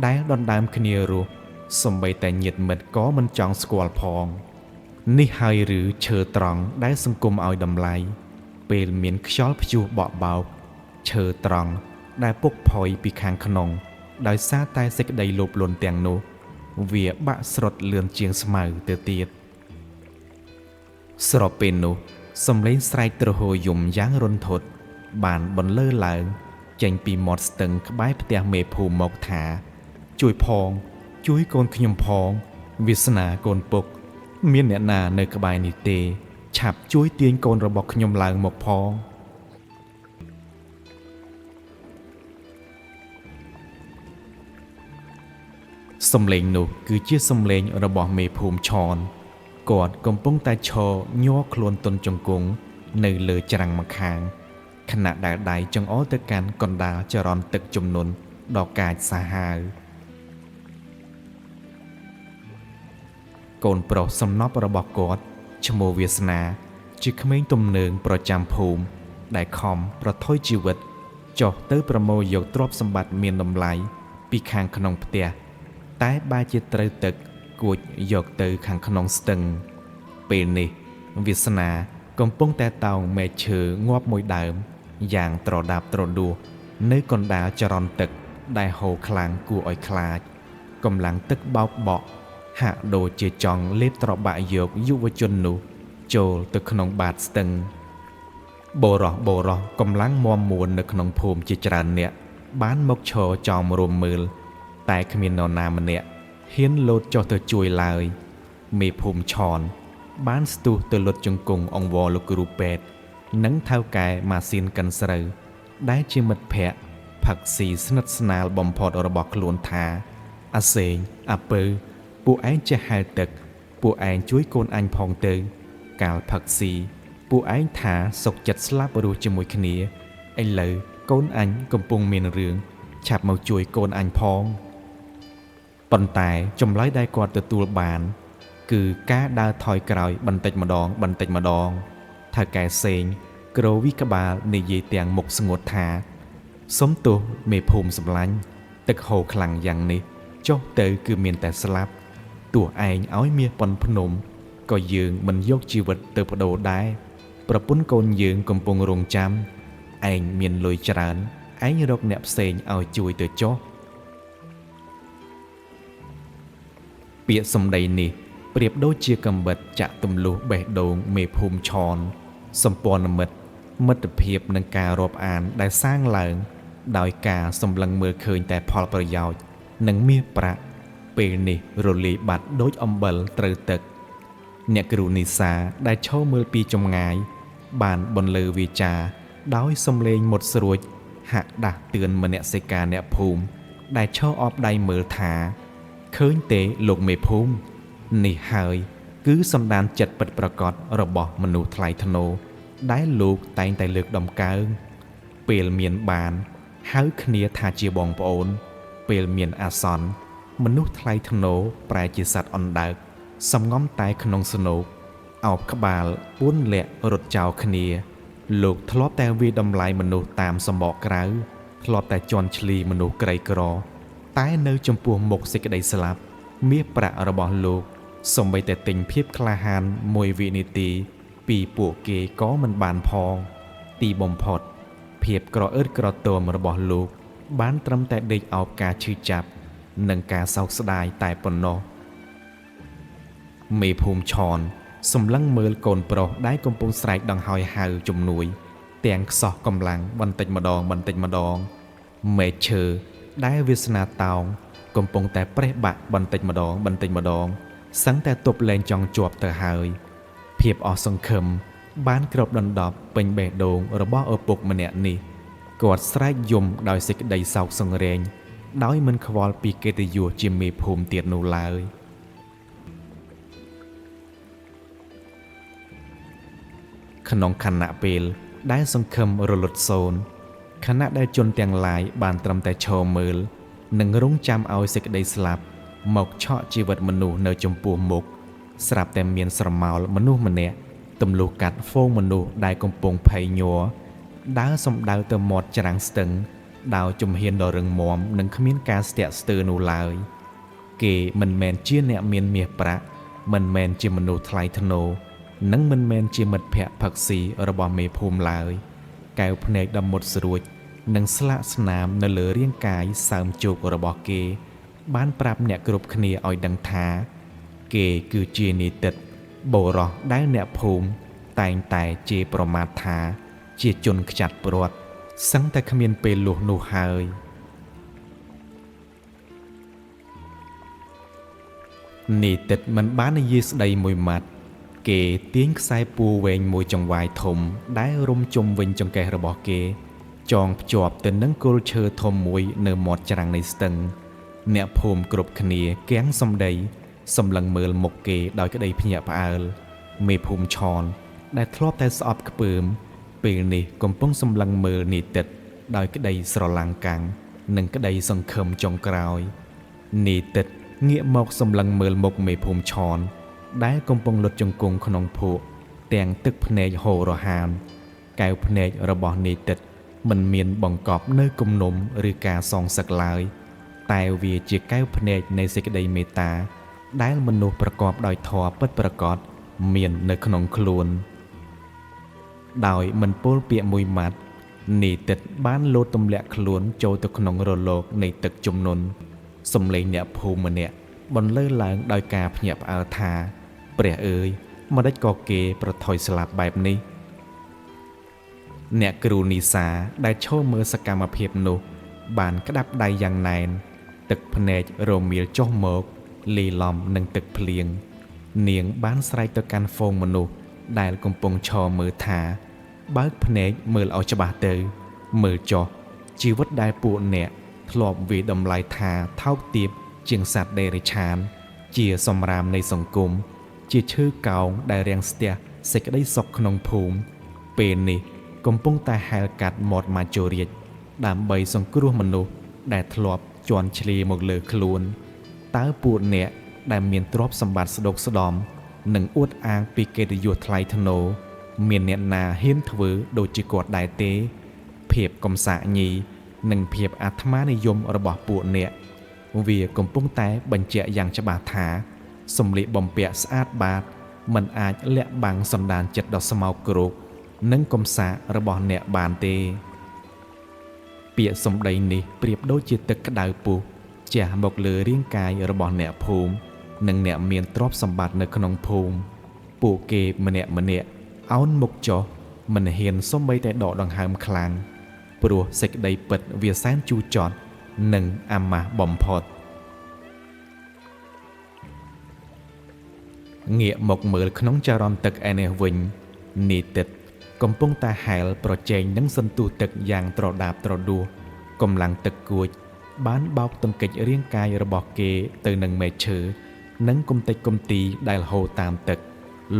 ដែលដណ្ដើមគ្នារស់សម្បីតែញាតិមិត្តក៏មិនចង់ស្គាល់ផងនេះហើយឬឈើត្រង់ដែលសង្គមឲ្យតម្លៃពេលមានខ្យល់ព្យុះបក់បោកឈើត្រង់ដែលពុកផុយពីខាងក្នុងដោយសារតែសេចក្តីលោភលន់ទាំងនោះវាបាក់ស្រុតលឿនជាងស្មៅទៅទៀតស្របពេលនោះសំឡេងស្រែកទ្រហោយំយ៉ាងរន្ធត់បានបន្លឺឡើងចេញពីមាត់ស្ទឹងក្បែរផ្ទះមេភូមិមកថាជួយផងជួយកូនខ្ញុំផងវាសនាកូនពុកមានអ្នកណានៅក្បែរនេះទេឆាប់ជួយទាញកូនរបស់ខ្ញុំឡើងមកផងសំឡេងនោះគឺជាសំឡេងរបស់មេភូមិឆនគាត់កំពុងតែឈរញ័រខ្លួនទន់ជង្គង់នៅលើច្រាំងម្ខាងខណៈដែលដៃចង្អុលទៅកាន់កណ្ដាលចរន្តទឹកជំនន់ដ៏កាចសាហាវកូនប្រុសសំណប់របស់គាត់ឈ្មោះវាសនាជាក្មេងទំនើងប្រចាំភូមិដែលខំប្រថុយជីវិតចុះទៅប្រមូលយកទ្រព្យសម្បត្តិមានតម្លៃពីខាងក្នុងផ្ទះតែបែរជាត្រូវទឹកគួចយកទៅខាងក្នុងស្ទឹងពេលនេះវាសនាកំពុងតែតោងមែកឈើងាប់មួយដើមយ៉ាងត្រដាប់ត្រដួសនៅកណ្ដាលចរន្តទឹកដែលហូរខ្លាំងគួរឲ្យខ្លាចកម្លាំងទឹកបោកបក់ហាក់ដូចជាចង់លេបត្របាក់យកយុវជននោះចូលទៅក្នុងបាតស្ទឹងបរោះកម្លាំងមាំមួននៅក្នុងភូមិជាច្រើនអ្នកបានមកឈរចោមរំមើលតែគ្មាននរណាម្នាក់ហ៊ានលោតចុះទៅជួយឡើយមេភូមិឆនបានស្ទុះទៅលុតជង្គង់អង្វរលោកគ្រូពេទ្យនិងថៅកែម៉ាស៊ីនកិនស្រូវដែលជាមិត្តភក្តិផឹកស៊ីស្និទ្ធស្នាលបំផុតរបស់ខ្លួនថាអាសេងអាពើពួកឯងចេះហែលទឹកពួកឯងជួយកូនអញផងទៅកាលផឹកស៊ីពួកឯងថាសុកចិត្តស្លាប់រស់ជាមួយគ្នាឥឡូវកូនអញកំពុងមានរឿងឆាប់មកជួយកូនអញផងប៉ុន្តែចម្លើយដែលគាត់ទទួលបានគឺការដើរថយក្រោយបន្តិចម្ដងថៅកែសេងក្រវីក្បាលនិយាយទាំងមុខស្ងួតថាសុំទោសមេភូមិសម្លាញ់ទឹកហូរខ្លាំងយ៉ាងនេះចុះទៅគឺមានតែស្លាប់ទោះឯងឲ្យមាសប៉ុនភ្នំក៏យើងមិនយកជីវិតទៅបដូរដែរប្រពន្ធកូនយើងកំពុងរងចាំឯងមានលុយច្រើនឯងរកអ្នកផ្សេងឲ្យជួយទៅចុះពាក្យសម្ដីនេះប្រៀបដូចជាកំបិតចាក់ទម្លុះបេះដូងមេភូមិឆនសម្ព័ន្ធមិត្តភាពនិងការរាប់អានដែលសាងឡើងដោយការសម្លឹងមើលឃើញតែផលប្រយោជន៍និងមាសប្រាក់ពេលនេះរលាយបាត់ដូចអំបិលត្រូវទឹកអ្នកគ្រូនីសាដែលឈរមើលពីចម្ងាយបានបន្លឺវាចាដោយសំឡេងមុតស្រួចហាក់ដាស់តឿនមនសិការអ្នកភូមិដែលឈរអបដៃមើលថាឃើញទេលោកមេភូមិនេះហើយគឺសម្ដានចិត្តពិតប្រាកដរបស់មនុស្សថ្លៃថ្នូរដែលលោកតែងតែលើកដំកើងពេលមានបាន ហៅគ្នាថាជាបងប្អូនពេលមានអាសន្នមនុស្សថ្លៃថ្នូរប្រែជាសត្វអណ្ដើកសំងំតែក្នុងស្នូកអោបក្បាល4លាក់រត់ចោលគ្នាលោកធ្លាប់តែវាតម្លៃមនុស្សតាមសម្បកក្រៅធ្លាប់តែជន់ឈ្លីមនុស្សក្រីក្រតែនៅចំពោះមុខសេចក្តីស្លាប់មាសប្រាក់របស់លោកសូម្បីតែទិញភាពក្លាហានមួយវិនាទីពីពួកគេក៏មិនបានផងទីបំផុតភាពក្រអឺតក្រទមរបស់លោកបានត្រឹមតែដេកអោបការឈឺចាប់និងការសោកស្ដាយតែប៉ុណ្ណោះមេភូមិឆនសម្លឹងមើលកូនប្រុសដែលកំពុងស្រែកដង្ហោយហៅជំនួយទាំងខ្សោះកម្លាំងបន្តិចម្ដងមេឈើដែលវាសនាតោងកំពុងតែប្រេះបាក់បន្តិចម្ដងសឹងតែទប់លែងចង់ជាប់ទៅហើយភាពអស់សង្ឃឹមបានគ្របដណ្ដប់ពេញបេះដូងរបស់ឪពុកម្នាក់នេះគាត់ស្រែកយំដោយសេចក្តីសោកសង្រេងដោយមិនខ្វល់ពីកិត្តិយសជាមេភូមិទៀតនោះឡើយក្នុងខណៈពេលដែលសង្ឃឹមរលត់សូន្យខណៈដែលជនទាំងឡាយបានត្រឹមតែឈរមើលនិងរង់ចាំឲ្យសេចក្តីស្លាប់មកឆក់ជីវិតមនុស្សនៅចំពោះមុខស្រាប់តែមានស្រមោលមនុស្សម្នាក់ទម្លុះកាត់ហ្វូងមនុស្សដែលកំពុងភ័យញ័រដើរសំដៅទៅមាត់ច្រាំងស្ទឹងដោយជំហានដ៏រឹងមាំនិងគ្មានការស្ទាក់ស្ទើរនោះឡើយគេមិនមែនជាអ្នកមានមាសប្រាក់មិនមែនជាមនុស្សថ្លៃថ្នូរនិងមិនមែនជាមិត្តភក្តិផឹកស៊ីរបស់មេភូមិឡើយកែវភ្នែកដ៏មុតស្រួចនិងស្លាកស្នាមនៅលើរាងកាយសើមជោគរបស់គេបានប្រាប់អ្នកគ្រប់គ្នាឲ្យដឹងថាគេគឺជានីតិតបុរសដែលអ្នកភូមិតែងតែជេរប្រមាថថាជាជនខ្ចាត់ព្រាត់សឹងតែគ្មានពេលលុះនោះហើយនីតិតមិនបាននិយាយស្ដីមួយម៉ាត់គេទាញខ្សែពួរវែងមួយចង្វាយធំដែលរុំជុំវិញចង្កេះរបស់គេចងភ្ជាប់ទៅនឹងគល់ឈើធំមួយនៅមាត់ច្រាំងនៃស្ទឹងអ្នកភូមិគ្រប់គ្នាគាំងសំដីសម្លឹងមើលមុខគេដោយក្តីភ្ញាក់ផ្អើលមេភូមិឆនដែលធ្លាប់តែស្អប់ខ្ពើមពេលនេះកំពុងសម្លឹងមើលនីតិតដោយក្តីស្រឡាំងកាំងនិងក្តីសង្ឃឹមចុងក្រោយនីតិតងាកមកសម្លឹងមើលមុខមេភូមិឆនដែលកំពុងលុតជង្គង់ក្នុងភក់ទាំងទឹកភ្នែកហូររហានកែវភ្នែករបស់នីតិតមិនមានបង្កប់នៅគំនុំឬការសងសឹកឡើយតែវាជាកែវភ្នែកនៃសេចក្តីមេត្តាដែលមនុស្សប្រកបដោយធម៌ពិតប្រាកដមាននៅក្នុងខ្លួនដោយមិនពោលពាក្យមួយម៉ាត់នីតិតបានលោតទម្លាក់ខ្លួនចូលទៅក្នុងរលកនៃទឹកជំនន់សំឡេងអ្នកភូមិម្នាក់បន្លឺឡើងដោយការភ្ញាក់ផ្អើលថាព្រះអើយម្ដេចក៏គេប្រថុយស្លាប់បែបនេះអ្នកគ្រូនីសាដែលឈរមើលសកម្មភាពនោះបានក្តាប់ដៃយ៉ាងណែនទឹកភ្នែករមៀលចុះមកលាយឡំនឹងទឹកភ្លៀងនាងបានស្រែកទៅកាន់ហ្វូងមនុស្សដែលកំពុងឈរមើលថាបើកភ្នែកមើលឲ្យច្បាស់ទៅមើលចុះជីវិតដែលពួកអ្នកធ្លាប់វាយតម្លៃថាថោកទាបជាងសត្វដេរិឆានជាសម្រាមនៃសង្គមជាឈើកោងដែលរាំងស្ទះសេចក្តីសុខក្នុងភូមិពេលនេះកំពុងតែហែលកាត់មាត់ម៉ាជូរាជដើម្បីសង្គ្រោះមនុស្សដែលធ្លាប់ជន់ឈ្លាមកលើខ្លួនតើពួកអ្នកដែលមានទ្រព្យសម្បត្តិស្ដុកស្ដំនិងអួតអាងពីកិត្តិយសថ្លៃថ្នូរមានអ្នកណាហ៊ានធ្វើដូចជាគាត់ដែរទេភាពកំសាកញីនិងភាពអាត្មានិយមរបស់ពួកអ្នកវាកំពុងតែបញ្ជាក់យ៉ាងច្បាស់ថាសម្លៀកបំពាក់ស្អាតបាតមិនអាចលាក់បាំងសន្តានចិត្តដ៏ស្មោកគ្រោកនិងកំសាករបស់អ្នកបានទេពាក្យសម្ដីនេះប្រៀបដូចជាទឹកក្តៅពុះជះមកលើរាងកាយរបស់អ្នកភូមិនិងអ្នកមានទ្រព្យសម្បត្តិនៅក្នុងភូមិពួកគេម្នាក់អោនមុខចុះមិនហ៊ានសូម្បីតែដកដង្ហើមខ្លាំងព្រោះសេចក្តីពិតវាសែនជូរចត់និងអាម៉ាស់បំផុតងាកមកមើលក្នុងចរន្តទឹកឯនេះវិញនីតិតកំពុងតែហែលប្រជែងនឹងសន្ទុះទឹកយ៉ាងត្រដាបត្រដួសកម្លាំងទឹកគួចបានបោកទង្គិចរាងកាយរបស់គេទៅនឹងមែកឈើនិងគំតិចគំទីដែលហូរតាមទឹក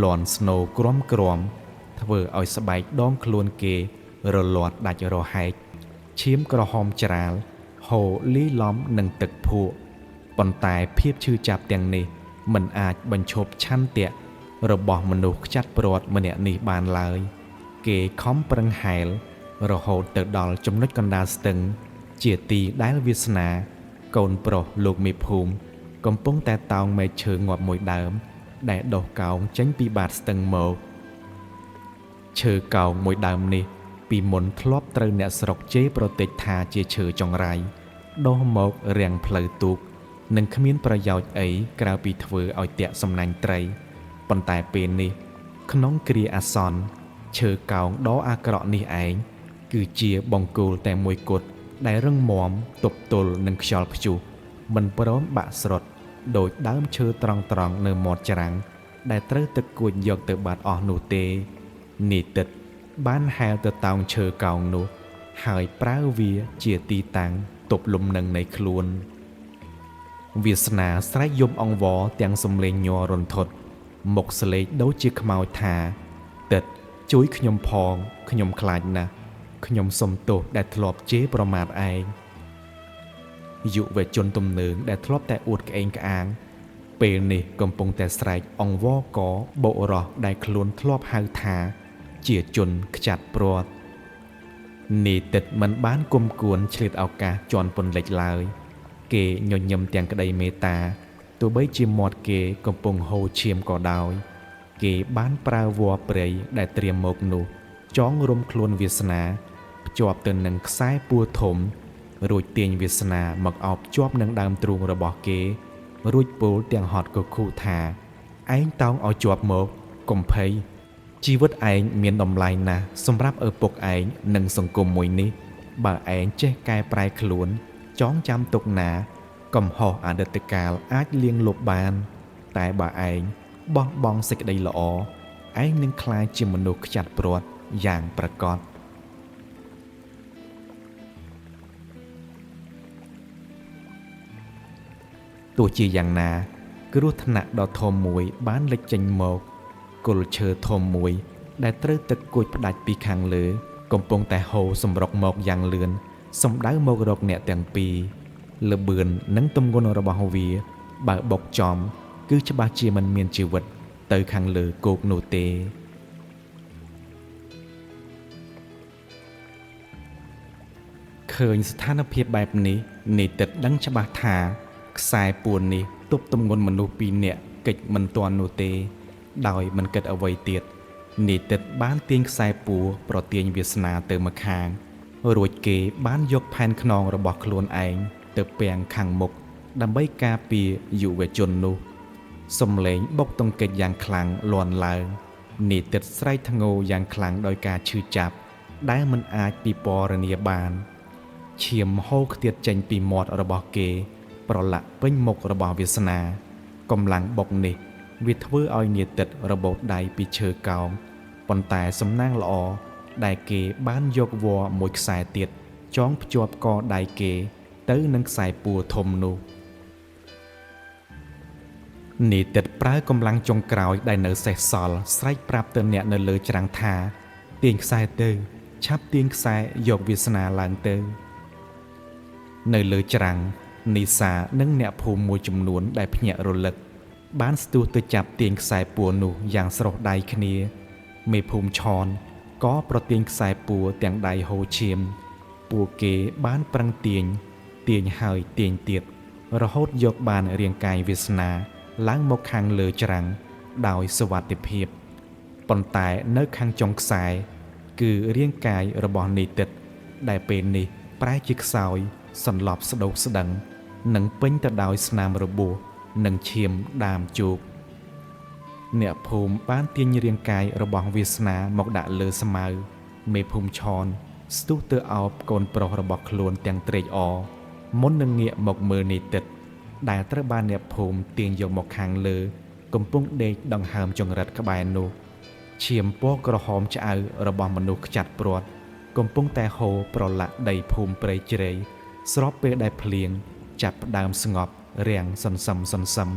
លាន់ស្នូក្រំធ្វើឲ្យស្បែកដងខ្លួនគេរលាត់ដាច់រហែក ឈាមក្រហមច្រាលហូរលាយឡំនឹងទឹកភក់ប៉ុន្តែភាពឈឺចាប់ទាំងនេះមិនអាចបញ្ឈប់ឆន្ទៈរបស់មនុស្សខ្ចាត់ព្រាត់ម្នាក់នេះបានឡើយគេខំប្រឹងហែលរហូតទៅដល់ចំណុចកណ្ដាលស្ទឹងជាទីដែលវាសនាកូនប្រុសលោកមេភូមិកំពុងតែតោងមែកឈើងាប់មួយដើមដែលដុះកោងចេញពីបាតស្ទឹងមកឈើកោងមួយដើមនេះពីមុនធ្លាប់ត្រូវអ្នកស្រុកជេរប្រតិចថាជាឈើចង្រៃដុះមករាំងផ្លូវទូកនឹងគ្មានប្រយោជន៍អីក្រៅពីធ្វើឲ្យតាក់សំណាញ់ត្រីប៉ុន្តែពេលនេះក្នុងគ្រាអាសន្នឈើកោងដ៏អាក្រក់នេះឯងគឺជាបង្គោលតែមួយគត់ដែលរឹងមាំទប់ទល់នឹងខ្យល់ព្យុះមិនព្រមបាក់ស្រុតដោយដើមឈើត្រង់ៗនៅមាត់ច្រាំងដែលត្រូវទឹកគួចយកទៅបាត់អស់នោះទេនីតិតបានហែលទៅតោងឈើកោងនោះហើយប្រើវាជាទីតាំងទប់លំនឹងនៃខ្លួនវាសនាស្រែកយំអង្វរទាំងសំឡេងញ័ររន្ធត់មុខស្លេកដូចជាខ្មោចថាទិតជួយខ្ញុំផងខ្ញុំខ្លាចណាស់ខ្ញុំសុំទោសដែលធ្លាប់ជេរប្រមាថឯងយុវជនទំនើងដែលធ្លាប់តែអួតក្អេងក្អាងពេលនេះកំពុងតែស្រែកអង្វរកបុរសដែលខ្លួនធ្លាប់ហៅថាជាជនខ្ចាត់ព្រាត់នីតិតមិនបានគុំគួនឆ្លៀតឱកាសជន់ពន្លិចឡើយគេញញឹមទាំងក្តីមេត្តាទោះបីជាមាត់គេកំពុងហូរឈាមក៏ដោយគេបានប្រើវល្លិព្រៃដែលត្រៀមមកនោះចងរុំខ្លួនវាសនាភ្ជាប់ទៅនឹងខ្សែពួរធំរួចទាញវាសនាមកអោបជាប់នឹងដើមទ្រូងរបស់គេរួចពោលទាំងហត់ក៏ខូថាឯងតោងឲ្យជាប់មកកុំភ័យជីវិតឯងមានតម្លៃណាស់សម្រាប់ឪពុកឯងនិងសង្គមមួយនេះបើឯងចេះកែប្រែខ្លួនចងចាំទុកណាកំហុសអតីតកាលអាចលាងលុបបានតែបើឯងបោះបង់សេចក្តីល្អឯងនឹងក្លាយជាមនុស្សខ្ចាត់ព្រាត់យ៉ាងប្រកបទោះជាយ៉ាងណាគ្រោះថ្នាក់ដ៏ធំមួយបានលេចចេញមកគល់ឈើធំមួយដែលត្រូវទឹកគួចផ្ដាច់ពីខាងលើកំពុងតែហូរសម្រុកមកយ៉ាងលឿនសំដៅមករកអ្នកទាំងពីរលបឿននិងទម្ងន់របស់វាបើបុកចំគឺច្បាស់ជាមិនមានជីវិតទៅខាងលើគោកនោះទេឃើញស្ថានភាពបែបនេះនីតិតដឹងច្បាស់ថាខ្សែពួននេះទប់ទម្ងន់មនុស្សពីរនាក់កិច្ចមិនទាន់នោះទេដោយមិនគិតអ្វីទៀតនីតិតបានទាញខ្សែពួរប្រទាញវាសនាទៅម្ខាងរួចគេបានយកផែនខ្នងរបស់ខ្លួនឯងទៅពាំងខាងមុខដើម្បីការពារយុវជននោះសំឡេងបុកទង្គិចយ៉ាងខ្លាំងលាន់ឡើងនីតិតស្រែកធ្ងោយ៉ាងខ្លាំងដោយការឈឺចាប់ដែលមិនអាចពិពណ៌នាបានឈាមហូរខ្ទាតចេញពីមាត់របស់គេប្រឡាក់ពេញមុខរបស់វាសនាកម្លាំងបុកនេះវាធ្វើឲ្យនីតិតរបូតដៃពីឈើកោងប៉ុន្តែសំណាងល្អដែលគេបានយកវល្លិមួយខ្សែទៀតចងភ្ជាប់កដៃគេទៅនឹងខ្សែពួរធំនោះនីតិតប្រើកម្លាំងចុងក្រោយដែលនៅសេសសល់ស្រែកប្រាប់ទៅអ្នកនៅលើច្រាំងថាទាញខ្សែទៅឆាប់ទាញខ្សែយកវាសនាឡើងទៅនៅលើច្រាំងនីសានិងអ្នកភូមិមួយចំនួនដែលភ្ញាក់រលឹកបានស្ទុះទៅចាប់ទាញខ្សែពួរនោះយ៉ាងស្រស់ដៃគ្នាមេភូមិឆនក៏ប្រទាញខ្សែពួរទាំងដៃហូរឈាមពួកគេបានប្រឹងទាញហើយទាញទៀតរហូតយកបានរាងកាយវាសនាឡើងមកខាងលើច្រាំងដោយសុវត្ថិភាពប៉ុន្តែនៅខាងចុងខ្សែគឺរាងកាយរបស់នីតិតដែលពេលនេះប្រែជាខ្សោយសន្លប់ស្ដោកស្ដឹងនិងពេញទៅដោយស្នាមរបួសនិងឈាមដាមជោកអ្នកភូមិបានទាញរាងកាយរបស់វាសនាមកដាក់លើស្មៅមេភូមិឆនស្ទុះទៅអោបកូនប្រុសរបស់ខ្លួនទាំងត្រេកអរមុននឹងងាកមកមើលនីតិតដែលត្រូវបានអ្នកភូមិទាញយកមកខាងលើកំពុងដេកដង្ហើមចង្រិតក្បែរនោះឈាមពណ៌ក្រហមឆ្អៅរបស់មនុស្សខ្ចាត់ព្រាត់កំពុងតែហូរប្រឡាក់ដីភូមិព្រៃជ្រៃស្របពេលដែលភ្លៀងចាប់ផ្ដើមស្ងប់រាំងសន្សឹម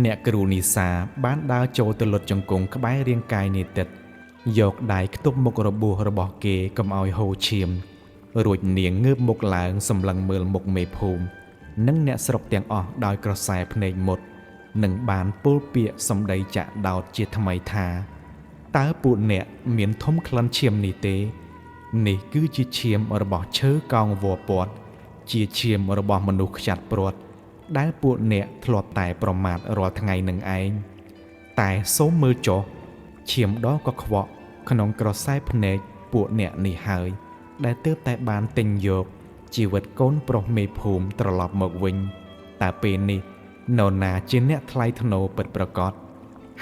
អ្នកគ្រូនីសាបានដើរចូលទៅលុតជង្គង់ក្បែររាងកាយនេតិតយកដៃខ្ទប់មុខរបួសរបស់គេកុំឲ្យហូរឈាមរួចនាងងើបមុខឡើងសម្លឹងមើលមុខមេភូមិនិងអ្នកស្រុកទាំងអស់ដោយក្រសែភ្នែកមុតនិងបានពោលពាក្យសម្ដីចាក់ដោតជាថ្មីថាតើពួកអ្នកមានធំក្លិនឈាមនេះទេនេះគឺជាឈាមរបស់ឈើកោងវរពាត់ជាឈាមរបស់មនុស្សខ្ចាត់ព្រាត់ដែលពួកអ្នកធ្លាប់តែប្រមាថរាល់ថ្ងៃនឹងឯងតែសូមមើលចុះឈាមដ៏កខ្វក់ក្នុងក្រសែភ្នែកពួកអ្នកនេះហើយដែលទើបតែបានទិញយកជីវិតកូនប្រុសមេភូមិត្រឡប់មកវិញតែពេលនេះនរណាជាអ្នកថ្លៃថ្នូរពិតប្រាកដ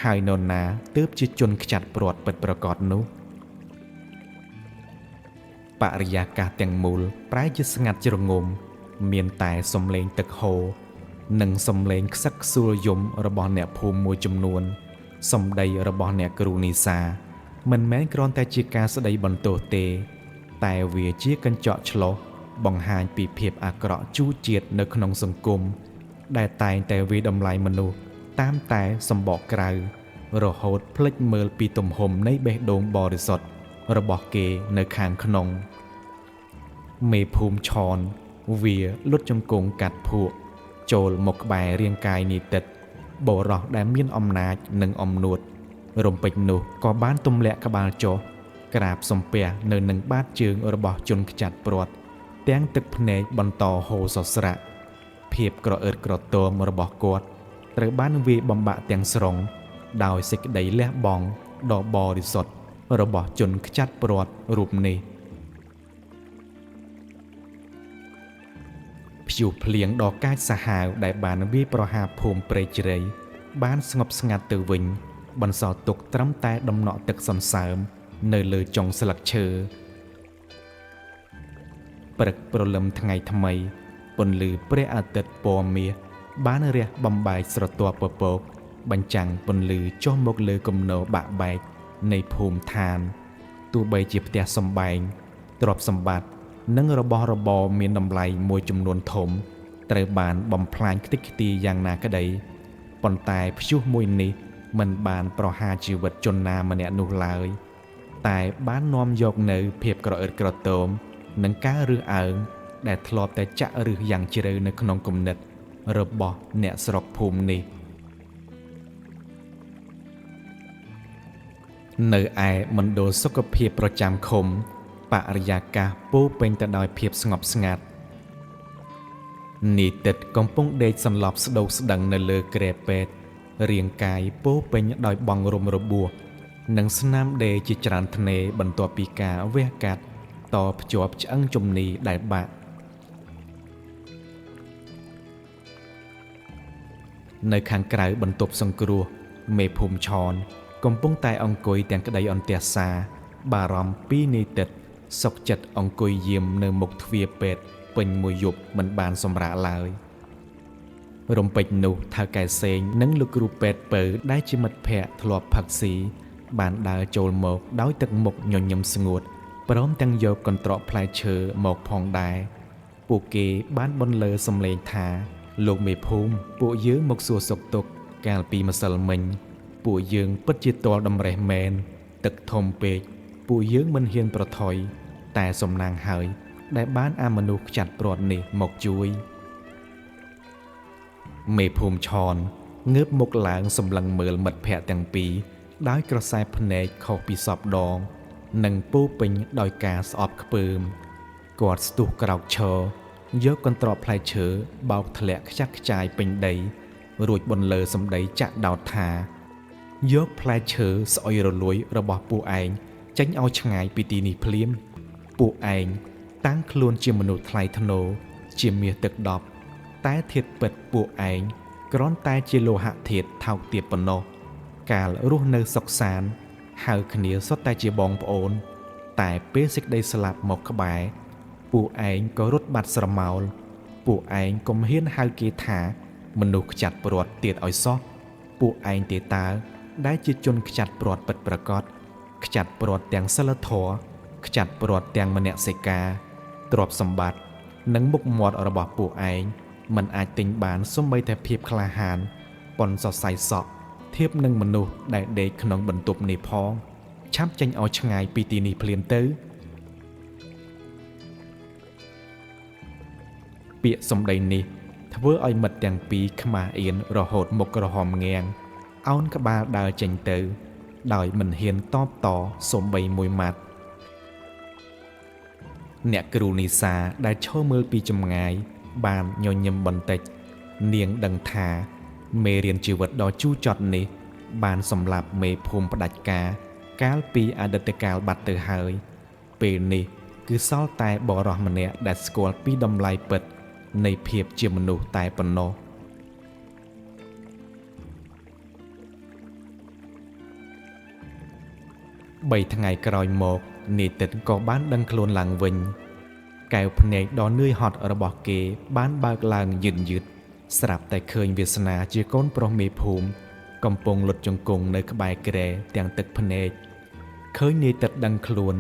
ហើយនរណាទើបជាជនខ្ចាត់ព្រាត់ពិតប្រាកដនោះបរិយាកាសទាំងមូលប្រែជាស្ងាត់ជ្រងំមានតែសំឡេងទឹកហូរនិងសំឡេងខ្សឹកខ្សួលយំរបស់អ្នកភូមិមួយចំនួនសម្ដីរបស់អ្នកគ្រូនីសាមិនមែនគ្រាន់តែជាការស្ដីបន្ទោសទេតែវាជាកញ្ចក់ឆ្លុះបង្ហាញពីភាពអាក្រក់ជូរជាតិនៅក្នុងសង្គមដែលតែងតែវាយតម្លៃមនុស្សតាមតែសម្បកក្រៅរហូតភ្លេចមើលពីទំហំនៃបេះដូងបរិសុទ្ធរបស់គេនៅខាងក្នុងមេភូមិឆនវាលុតជង្គង់កាត់ភក់ចូលមកក្បែររាងកាយនីតិតបរោះដែលមានអំណាចនិងអំនួតរំពេចនោះក៏បានទម្លាក់ក្បាលចុះក្រាបសំពះនៅនឹងបាតជើងរបស់ជនខ្ចាត់ព្រាត់ទាំងទឹកភ្នែកបន្តហូរសស្រាក់ភាពក្រអឺតក្រទមរបស់គាត់ត្រូវបានវាយបំបាក់ទាំងស្រុងដោយសេចក្តីលះបង់ដ៏បរិសុទ្ធរបស់ជនខ្ចាត់ព្រាត់រូបនេះព្យុះភ្លៀងដ៏កាចសាហាវដែលបានវាយប្រហារភូមិព្រៃជ្រៃបានស្ងប់ស្ងាត់ទៅវិញបន្សល់ទុកត្រឹមតែដំណក់ទឹកសន្សើមនៅលើចុងស្លឹកឈើព្រឹកព្រលឹមថ្ងៃថ្មីពន្លឺព្រះអាទិត្យពណ៌មាសបានរះបំបែកស្រទាប់ពពកបញ្ចាំងពន្លឺចុះមកលើគំនរបាក់បែកនៃភូមិឋានទោះបីជាផ្ទះសម្បែងទ្រព្យសម្បត្តិនិងរបស់របរមានតម្លៃមួយចំនួនធំត្រូវបានបំផ្លាញខ្ទេចខ្ទីយ៉ាងណាក្តីប៉ុន្តែព្យុះមួយនេះមិនបានប្រហារជីវិតជនណាម្នាក់នោះឡើយតែបាននាំយកនៅភាពក្រអឺតក្រទមនិងការរើសអើងដែលធ្លាប់តែចាក់ឫសយ៉ាងជ្រៅនៅក្នុងគំនិតរបស់អ្នកស្រុកភូមិនេះនៅឯមណ្ឌលសុខភាពប្រចាំឃុំបរិយាកាសពោពេញទៅដោយភាពស្ងប់ស្ងាត់នីតិតកំពុងដេកសន្លប់ស្ដូកស្ដឹងនៅលើគ្រែពេទ្យរាងកាយពោពេញដោយបង់រំរបួសនិងស្នាមដេរជាច្រើនធ្នេរបន្ទាប់ពីការវះកាត់តភ្ជាប់ឆ្អឹងជំនីដែលបាក់នៅខាងក្រៅបន្ទប់សង្គ្រោះមេភូមិឆនកំពុងតែអង្គុយទាំងក្តីអន្ទះសារបារម្ភពីនីតិតសុខចិត្តអង្គុយយាមនៅមុខទ្វារពេទ្យពេញមួយយប់មិនបានសម្រាកឡើយរំពេចនោះថៅកែសេងនិងលោកគ្រូពេទ្យពៅដែលជាមិត្តភ័ក្តិធ្លាប់ផឹកស៊ីបានដើរចូលមកដោយទឹកមុខញញឹមស្ងួតព្រមទាំងយកកន្ត្រកផ្លែឈើមកផងដែរពួកគេបានបន្លឺសំឡេងថាលោកមេភូមិពួកយើងមកសួរសុខទុក្ខកាលពីម្សិលមិញពួកយើងពិតជាទាល់តម្រេះមែនទឹកធំពេកពួកយើងមិនហ៊ានប្រថុយតែសំណាងហើយដែលបានអាមនុស្សខ្ចាត់ព្រាត់នេះមកជួយមេភូមិឆនងើបមុខឡើងសម្លឹងមើលមិត្តភ័ក្តិទាំងពីរដោយក្រសែភ្នែកខុសពីសពដងនិងពោពេញដោយការស្អប់ខ្ពើមគាត់ស្ទុះក្រោកឈរយកកន្ត្រកផ្លែឈើបោកធ្លាក់ខ្ចាត់ខ្ចាយពេញដីរួចបន្លឺសម្ដីចាក់ដោតថាយកផ្លែឈើស្អុយរលួយរបស់ពួកឯងចេញឲ្យឆ្ងាយពីទីនេះភ្លាមពួកឯងតាំងខ្លួនជាមនុស្សថ្លៃថ្នូរជាមាសទឹកដប់តែធាតុពិតពួកឯងគ្រាន់តែជាលោហៈធាតុថោកទាបប៉ុណ្ណោះកាលរស់នៅសុខសាន្តហៅគ្នាសុទ្ធតែជាបងប្អូនតែពេលសេចក្តីស្លាប់មកក្បែរពួកឯងក៏រត់បាត់ស្រមោលពួកឯងកុំហ៊ានហៅគេថាមនុស្សខ្ចាត់ព្រាត់ទៀតឲ្យសោះពួកឯងទេតើដែលជាជនខ្ចាត់ព្រាត់ពិតប្រាកដខ្ចាត់ព្រាត់ទាំងសិលធម៌ខ្ចាត់ព្រាត់ទាំងមនសិការទ្រព្យសម្បត្តិនិងមុខមាត់របស់ពួកឯងមិនអាចទិញបានសូម្បីតែភាពក្លាហាន ប៉ុនសរសៃសក់ធៀបនឹងមនុស្សដែលដេកក្នុងបន្ទប់នេះផងឆាប់ចេញឲ្យឆ្ងាយពីទីនេះភ្លាមទៅពាក្យសម្ដីនេះធ្វើឲ្យមិត្តទាំងពីរខ្មាស់អៀនរហូតមុខក្រហមងាំងអោនក្បាលដើរចេញទៅដោយមិនហ៊ានតបតសូម្បីមួយម៉ាត់អ្នកគ្រូនីសាដែលឈរមើលពីចម្ងាយបានញញឹមបន្តិចនាងដឹងថាមេរៀនជីវិតដ៏ជូរចត់នេះបានសម្លាប់មេភូមិផ្ដាច់ការកាលពីអតីតកាលបាត់ទៅហើយពេលនេះគឺសល់តែបរិសម្នាក់ដែលស្គាល់ពីតម្លៃពិតនៃភាពជាមនុស្សតែប៉ុណ្ណោះ3ថ្ងៃក្រោយមកនាយទិតក៏បានដឹងខ្លួនឡើងវិញកែវភ្នែកដ៏នឿយហត់របស់គេបានបើកឡើងយឺតស្រាប់តែឃើញវាសនាជាកូនប្រុសមេភូមិកំពុងលុតជង្គង់នៅក្បែរគ្រែទាំងទឹកភ្នែកឃើញនាយទិតដឹងខ្លួន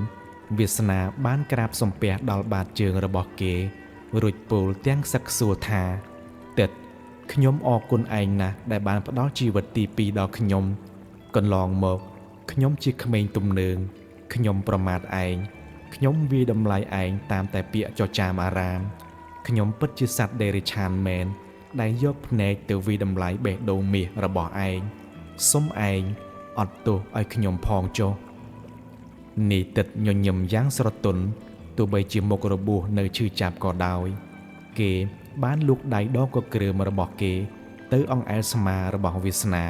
វាសនាបានក្រាបសំពះដល់បាតជើងរបស់គេរួចពោលទាំងសឹកសួរថាទិតខ្ញុំអរគុណឯងណាស់ដែលបានផ្ដល់ជីវិតទី2ដល់ខ្ញុំកន្លងមកខ្ញុំជាក្មេងទំនើងខ្ញុំប្រមាថឯងខ្ញុំវាយតម្លៃឯងតាមតែពាក្យចចាមអារាមខ្ញុំពិតជាសត្វដេរិឆានមែនដែលយកភ្នែកទៅវាយតម្លៃបេះដូងមាសរបស់ឯងសុំឯងអត់ទោសឲ្យខ្ញុំផងចុះនាយទិតញញឹមយ៉ាងស្រទន់ទោះបីជាមុខរបួសនៅឈឺចាប់ក៏ដោយគេបានលូកដៃដកគ្រើមរបស់គេទៅអង្អែលស្មារបស់វាសនា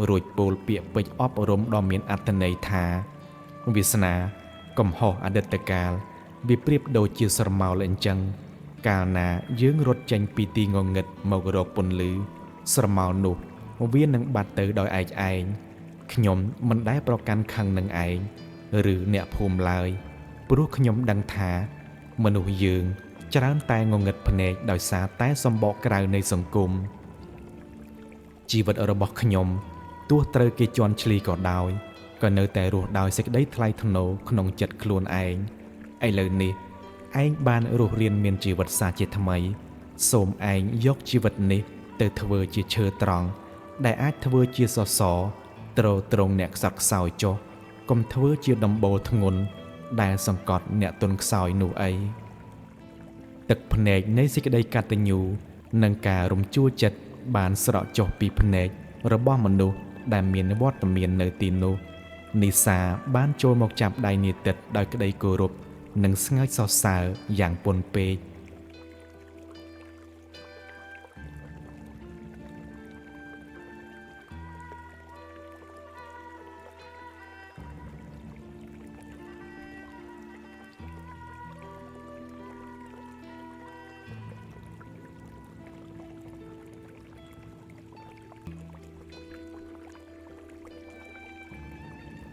រួចពោលពាក្យពេចន៍អប់រំដ៏មានអត្ថន័យថាវាសនាកំហុសអតីតកាលវាប្រៀបដូចជាស្រមោលអញ្ចឹងកាលណាយើងរត់ចេញពីទីងងឹតមករកពន្លឺស្រមោលនោះវានឹងបាត់ទៅដោយឯកឯងខ្ញុំមិនដែលប្រកាន់ខឹងនឹងឯងឬអ្នកភូមិឡើយព្រោះខ្ញុំដឹងថាមនុស្សយើងច្រើនតែងងឹតភ្នែកដោយសារតែសម្បកក្រៅនៃសង្គមជីវិតរបស់ខ្ញុំទោះត្រូវគេជន់ឈ្លីក៏ដោយក៏នៅតែរស់ដោយសេចក្តីថ្លៃថ្នូរក្នុងចិត្តខ្លួនឯងឥឡូវនេះឯងបានរស់រៀនមានជីវិតសាជាថ្មីសូមឯងយកជីវិតនេះទៅធ្វើជាឈើត្រង់ដែលអាចធ្វើជាសសរទ្រទ្រង់អ្នកខ្សត់ខ្សោយចុះកុំធ្វើជាដំបូលធ្ងន់ដែលសង្កត់អ្នកទន់ខ្សោយនោះអីទឹកភ្នែកនៃសេចក្តីកតញ្ញូនិងការរំជួលចិត្តបានស្រក់ចុះពីភ្នែករបស់មនុស្សដែលមានវត្តមាននៅទីនោះនីសាបានចូលមកចាប់ដៃនាយទិតដោយក្តីគោរពនិងស្ងើចសរសើរយ៉ាងពន់ពេក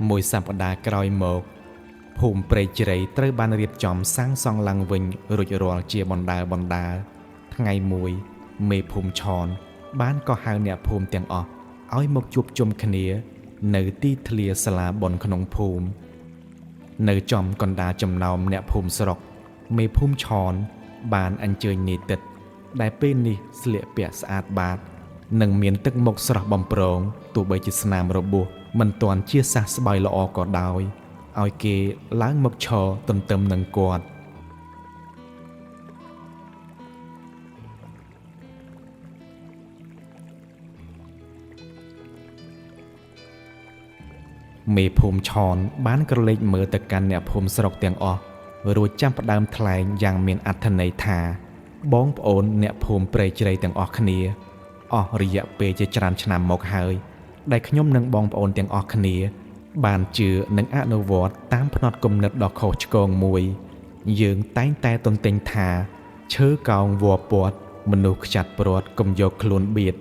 មួយសប្តាហ៍ក្រោយមកភូមិព្រៃជ្រៃត្រូវបានរៀបចំសាងសង់ឡើងវិញរួចរាល់ជាបណ្ដើរថ្ងៃមួយមេភូមិឆនបានកោះហៅអ្នកភូមិទាំងអស់ឲ្យមកជួបជុំគ្នានៅទីធ្លាសាលាបុណ្យក្នុងភូមិនៅចំកណ្ដាលចំណោមអ្នកភូមិស្រុកមេភូមិឆនបានអញ្ជើញនាយទិតដែលពេលនេះស្លៀកពាក់ស្អាតបាតនិងមានទឹកមុខស្រស់បំព្រងទោះបីជាស្នាមរបួសមិនទាន់ជាសះស្បើយល្អក៏ដោយឲ្យគេឡើងមកឈរទន្ទឹមនឹងគាត់មេភូមិឆនបានក្រឡេកមើលទៅកាន់អ្នកភូមិស្រុកទាំងអស់រួចចាប់ផ្ដើមថ្លែងយ៉ាងមានអត្ថន័យថាបងប្អូនអ្នកភូមិព្រៃជ្រៃទាំងអស់គ្នាអស់រយៈពេលជាច្រើនឆ្នាំមកហើយដែលខ្ញុំនិងបងប្អូនទាំងអស់គ្នាបានជឿនិងអនុវត្តតាមផ្នត់គំនិតដ៏ខុសឆ្គងមួយយើងតែងតែទន្ទិញថាឈើកោងវល្លពាត់មនុស្សខ្ចាត់ព្រាត់កុំយកខ្លួនបៀត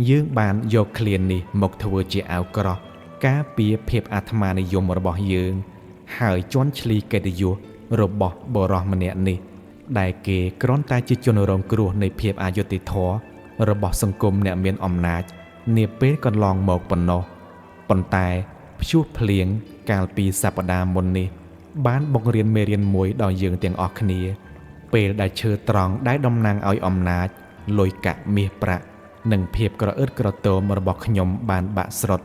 យើងបានយកឃ្លាននេះមកធ្វើជាអាវក្រោះការពារភាពអាត្មានិយមរបស់យើងហើយជន់ឈ្លីកិត្តិយសរបស់បរិសម្នាក់នេះដែលគេគ្រាន់តែជាជនរងគ្រោះនៃភាពអយុត្តិធម៌របស់សង្គមអ្នកមានអំណាចនាពេលកន្លងមកប៉ុណ្ណោះប៉ុន្តែព្យុះភ្លៀងកាលពីសប្តាហ៍មុននេះបានបង្រៀនមេរៀនមួយដល់យើងទាំងអស់គ្នាពេលដែលឈើត្រង់ដែលតំណាងឲ្យអំណាចលុយកាក់មាសប្រាក់ និងភាពក្រអឺតក្រទមរបស់ខ្ញុំបានបាក់ស្រុត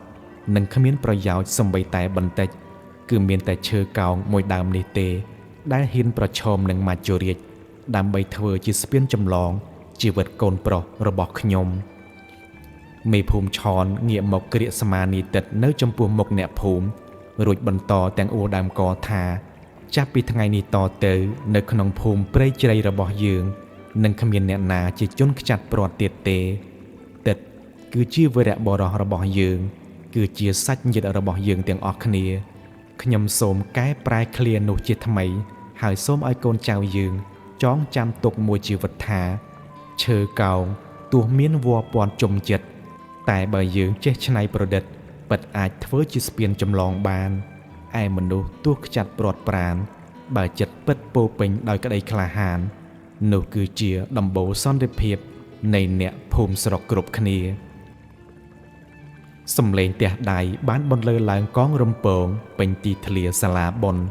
និងគ្មានប្រយោជន៍សំបីតែបន្តិចគឺមានតែឈើកោងមួយដើមនេះទេដែលហ៊ានប្រឈមនឹងមាជរាជដើម្បីធ្វើជាស្ពានចម្លងជីវិតកូនប្រុសរបស់ខ្ញុំមេភូមិឆនងាកមកក្រៀកសមានីតិតនៅចំពោះមុខអ្នកភូមិរួចបន្តទាំងអួរដើមកថាចាប់ពីថ្ងៃនេះតទៅនៅក្នុងភូមិព្រៃជ្រៃរបស់យើងនឹងគ្មានអ្នកណាជាជនខ្ចាត់ព្រាត់ទៀតទេទឹកគឺជាវីរៈបរិសរបស់យើងគឺជាសាច់ញាតិរបស់យើងទាំងអស់គ្នាខ្ញុំសូមកែប្រែឃ្លានោះជាថ្មីហើយសូមឲ្យកូនចៅយើងចងចាំទុកមួយជីវិតថាឈើកោងទោះមានវល្លិព័ទ្ធជុំចិត្តតែបើយើងចេះច្នៃប្រឌិតពិតអាចធ្វើជាស្ពានចម្លងបានឯមនុស្សទោះខ្ចាត់ព្រាត់ប្រានបើចិត្តពិតពោពេញដោយក្តីក្លាហាននោះគឺជាដំបូលសន្តិភាពនៃអ្នកភូមិស្រុកគ្រប់គ្នាសំឡេងទះដៃបានបន្លឺឡើងកងរំពងពេញទីធ្លាសាលាបុណ្យ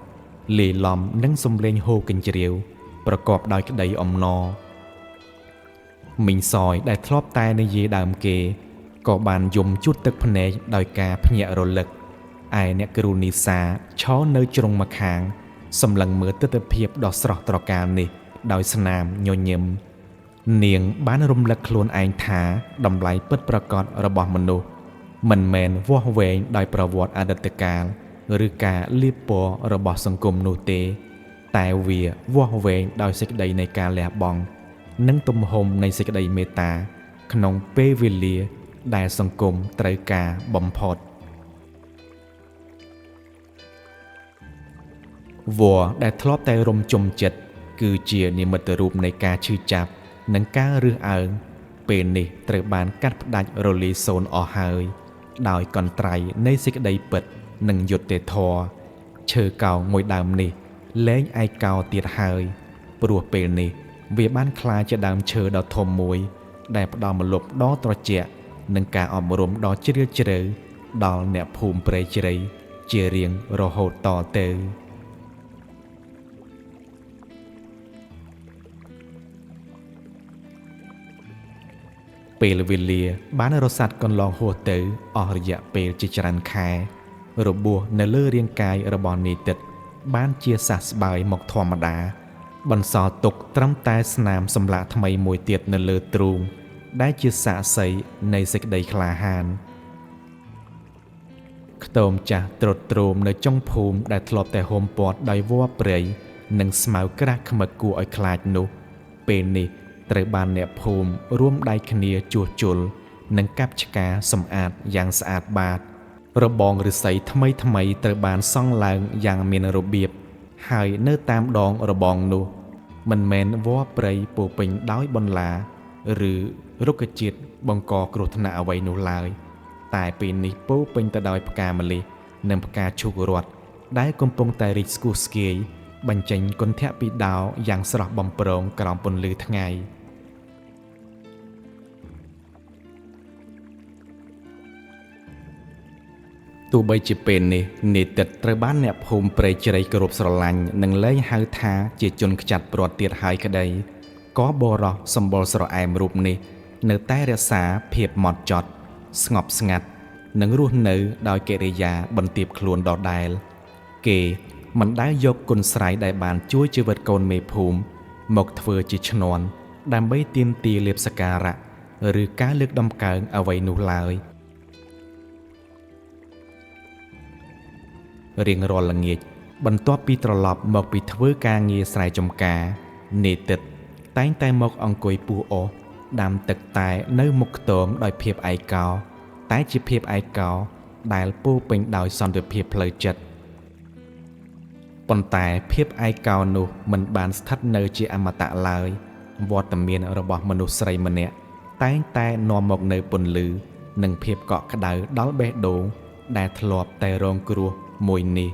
លាយឡំនឹងសំឡេងហូរកញ្ជ្រៀវប្រកបដោយក្តីអំណរមីងសយដែលធ្លាប់តែនិយាយដើមគេក៏បានយំជូតទឹកភ្នែកដោយការភ្ញាក់រលឹកឯអ្នកគ្រូនីសាឈរនៅជ្រុងម្ខាងសម្លឹងមើលទិដ្ឋភាពដ៏ស្រស់ត្រកាលនេះដោយស្នាមញញឹមនាងបានរំលឹកខ្លួនឯងថាតម្លៃពិតប្រាកដរបស់មនុស្សមិនមែនវាស់វែងដោយប្រវត្តិអតីតកាលឬការលៀបពណ៌របស់សង្គមនោះទេតែវាវាស់វែងដោយសេចក្តីនៃការលះបង់និងទំហំនៃសេចក្តីមេត្តាក្នុងពេលវេលាដែលសង្គមត្រូវការបំផុតវល្លិដែលធ្លាប់តែរំជុំចិត្តគឺជានិមិត្តរូបនៃការឈឺចាប់និងការរើសអើងពេលនេះត្រូវបានកាត់ផ្ដាច់រលាយសូន្យអស់ហើយដោយកន្ត្រៃនៃសេចក្តីពិតនិងយុត្តិធម៌ឈើកោងមួយដើមនេះលែងឯកោទៀតហើយព្រោះពេលនេះវាបានក្លាយជាដើមឈើដ៏ធំមួយដែលផ្ដល់ម្លប់ដ៏ត្រជាក់និងការអប់រំដ៏ជ្រាលជ្រៅដល់អ្នកភូមិព្រៃជ្រៃជារៀងរហូតតទៅពេលវេលាបានរសាត់កន្លងហួសទៅអស់រយៈពេលជាច្រើនខែរបួសនៅលើរាងកាយរបស់នីតិតបានជាសះស្បើយមកធម្មតាបន្សល់ទុកត្រឹមតែស្នាមសម្លាកថ្មីមួយទៀតនៅលើទ្រូងដែលជាសាក្សីនៃសេចក្តីក្លាហានខ្ទមចាស់ត្រុតត្រោមនៅចុងភូមិដែលធ្លាប់តែហុំព័ទ្ធដោយវល្លិព្រៃនិងស្មៅក្រាស់ខ្មឹកគួរឲ្យខ្លាចនោះពេលនេះត្រូវបានអ្នកភូមិរួមដៃគ្នាជួសជុលនិងកាប់ឆ្ការសម្អាតយ៉ាងស្អាតបាតរបងឫស្សីថ្មីត្រូវបានសង់ឡើងយ៉ាងមានរបៀបហើយនៅតាមដងរបងនោះមិនមែនវល្លិព្រៃពោពេញដោយបន្លាឬរុក្ខជាតិបង្កគ្រោះថ្នាក់អ្វីនោះឡើយតែពេលនេះពោពេញទៅដោយផ្កាម្លិះនិងផ្កាឈូករ័ត្នដែលកំពុងតែរីកស្គុះស្គាយបញ្ចេញគន្ធាក់ពីដោយ៉ាងស្រស់បំព្រងក្រោមពន្លឺថ្ងៃទោះបីជាពេលនេះនេតិតត្រូវបានអ្នកភូមិព្រៃជ្រៃគោរពស្រឡាញ់និងលែងហៅថាជាជនខ្ចាត់ព្រាត់ទៀតហើយក្តីក៏បរិសសម្បុរស្រអែមរូបនេះនៅតែរក្សាភាពហ្មត់ចត់ស្ងប់ស្ងាត់និងរស់នៅដោយកិរិយាបន្ទាបខ្លួនដដែលគេមិនដែលយកគុណស្រ័យដែលបានជួយជីវិតកូនមេភូមិមកធ្វើជាឈ្នាន់ដើម្បីទាមទារលាភសក្ការៈឬការលើកដំកើងអ្វីនោះឡើយរៀងរាល់ល្ងាចបន្ទាប់ពីត្រឡប់មកពីធ្វើការងារស្រែចម្ការនេតិតតែងតែមកអង្គុយពុះអុសដាំទឹកតែនៅមុខខ្ទមដោយភាពឯកោតែជាភាពឯកោដែលពោពេញដោយសន្តិភាពផ្លូវចិត្តប៉ុន្តែភាពឯកោនោះមិនបានស្ថិតនៅជាអមតៈឡើយវត្តមានរបស់មនុស្សស្រីម្នាក់តែងតែនាំមកនៅពន្លឺនិងភាពកក់ក្ដៅដល់បេះដូងដែលធ្លាប់តែរងគ្រោះមួយនេះ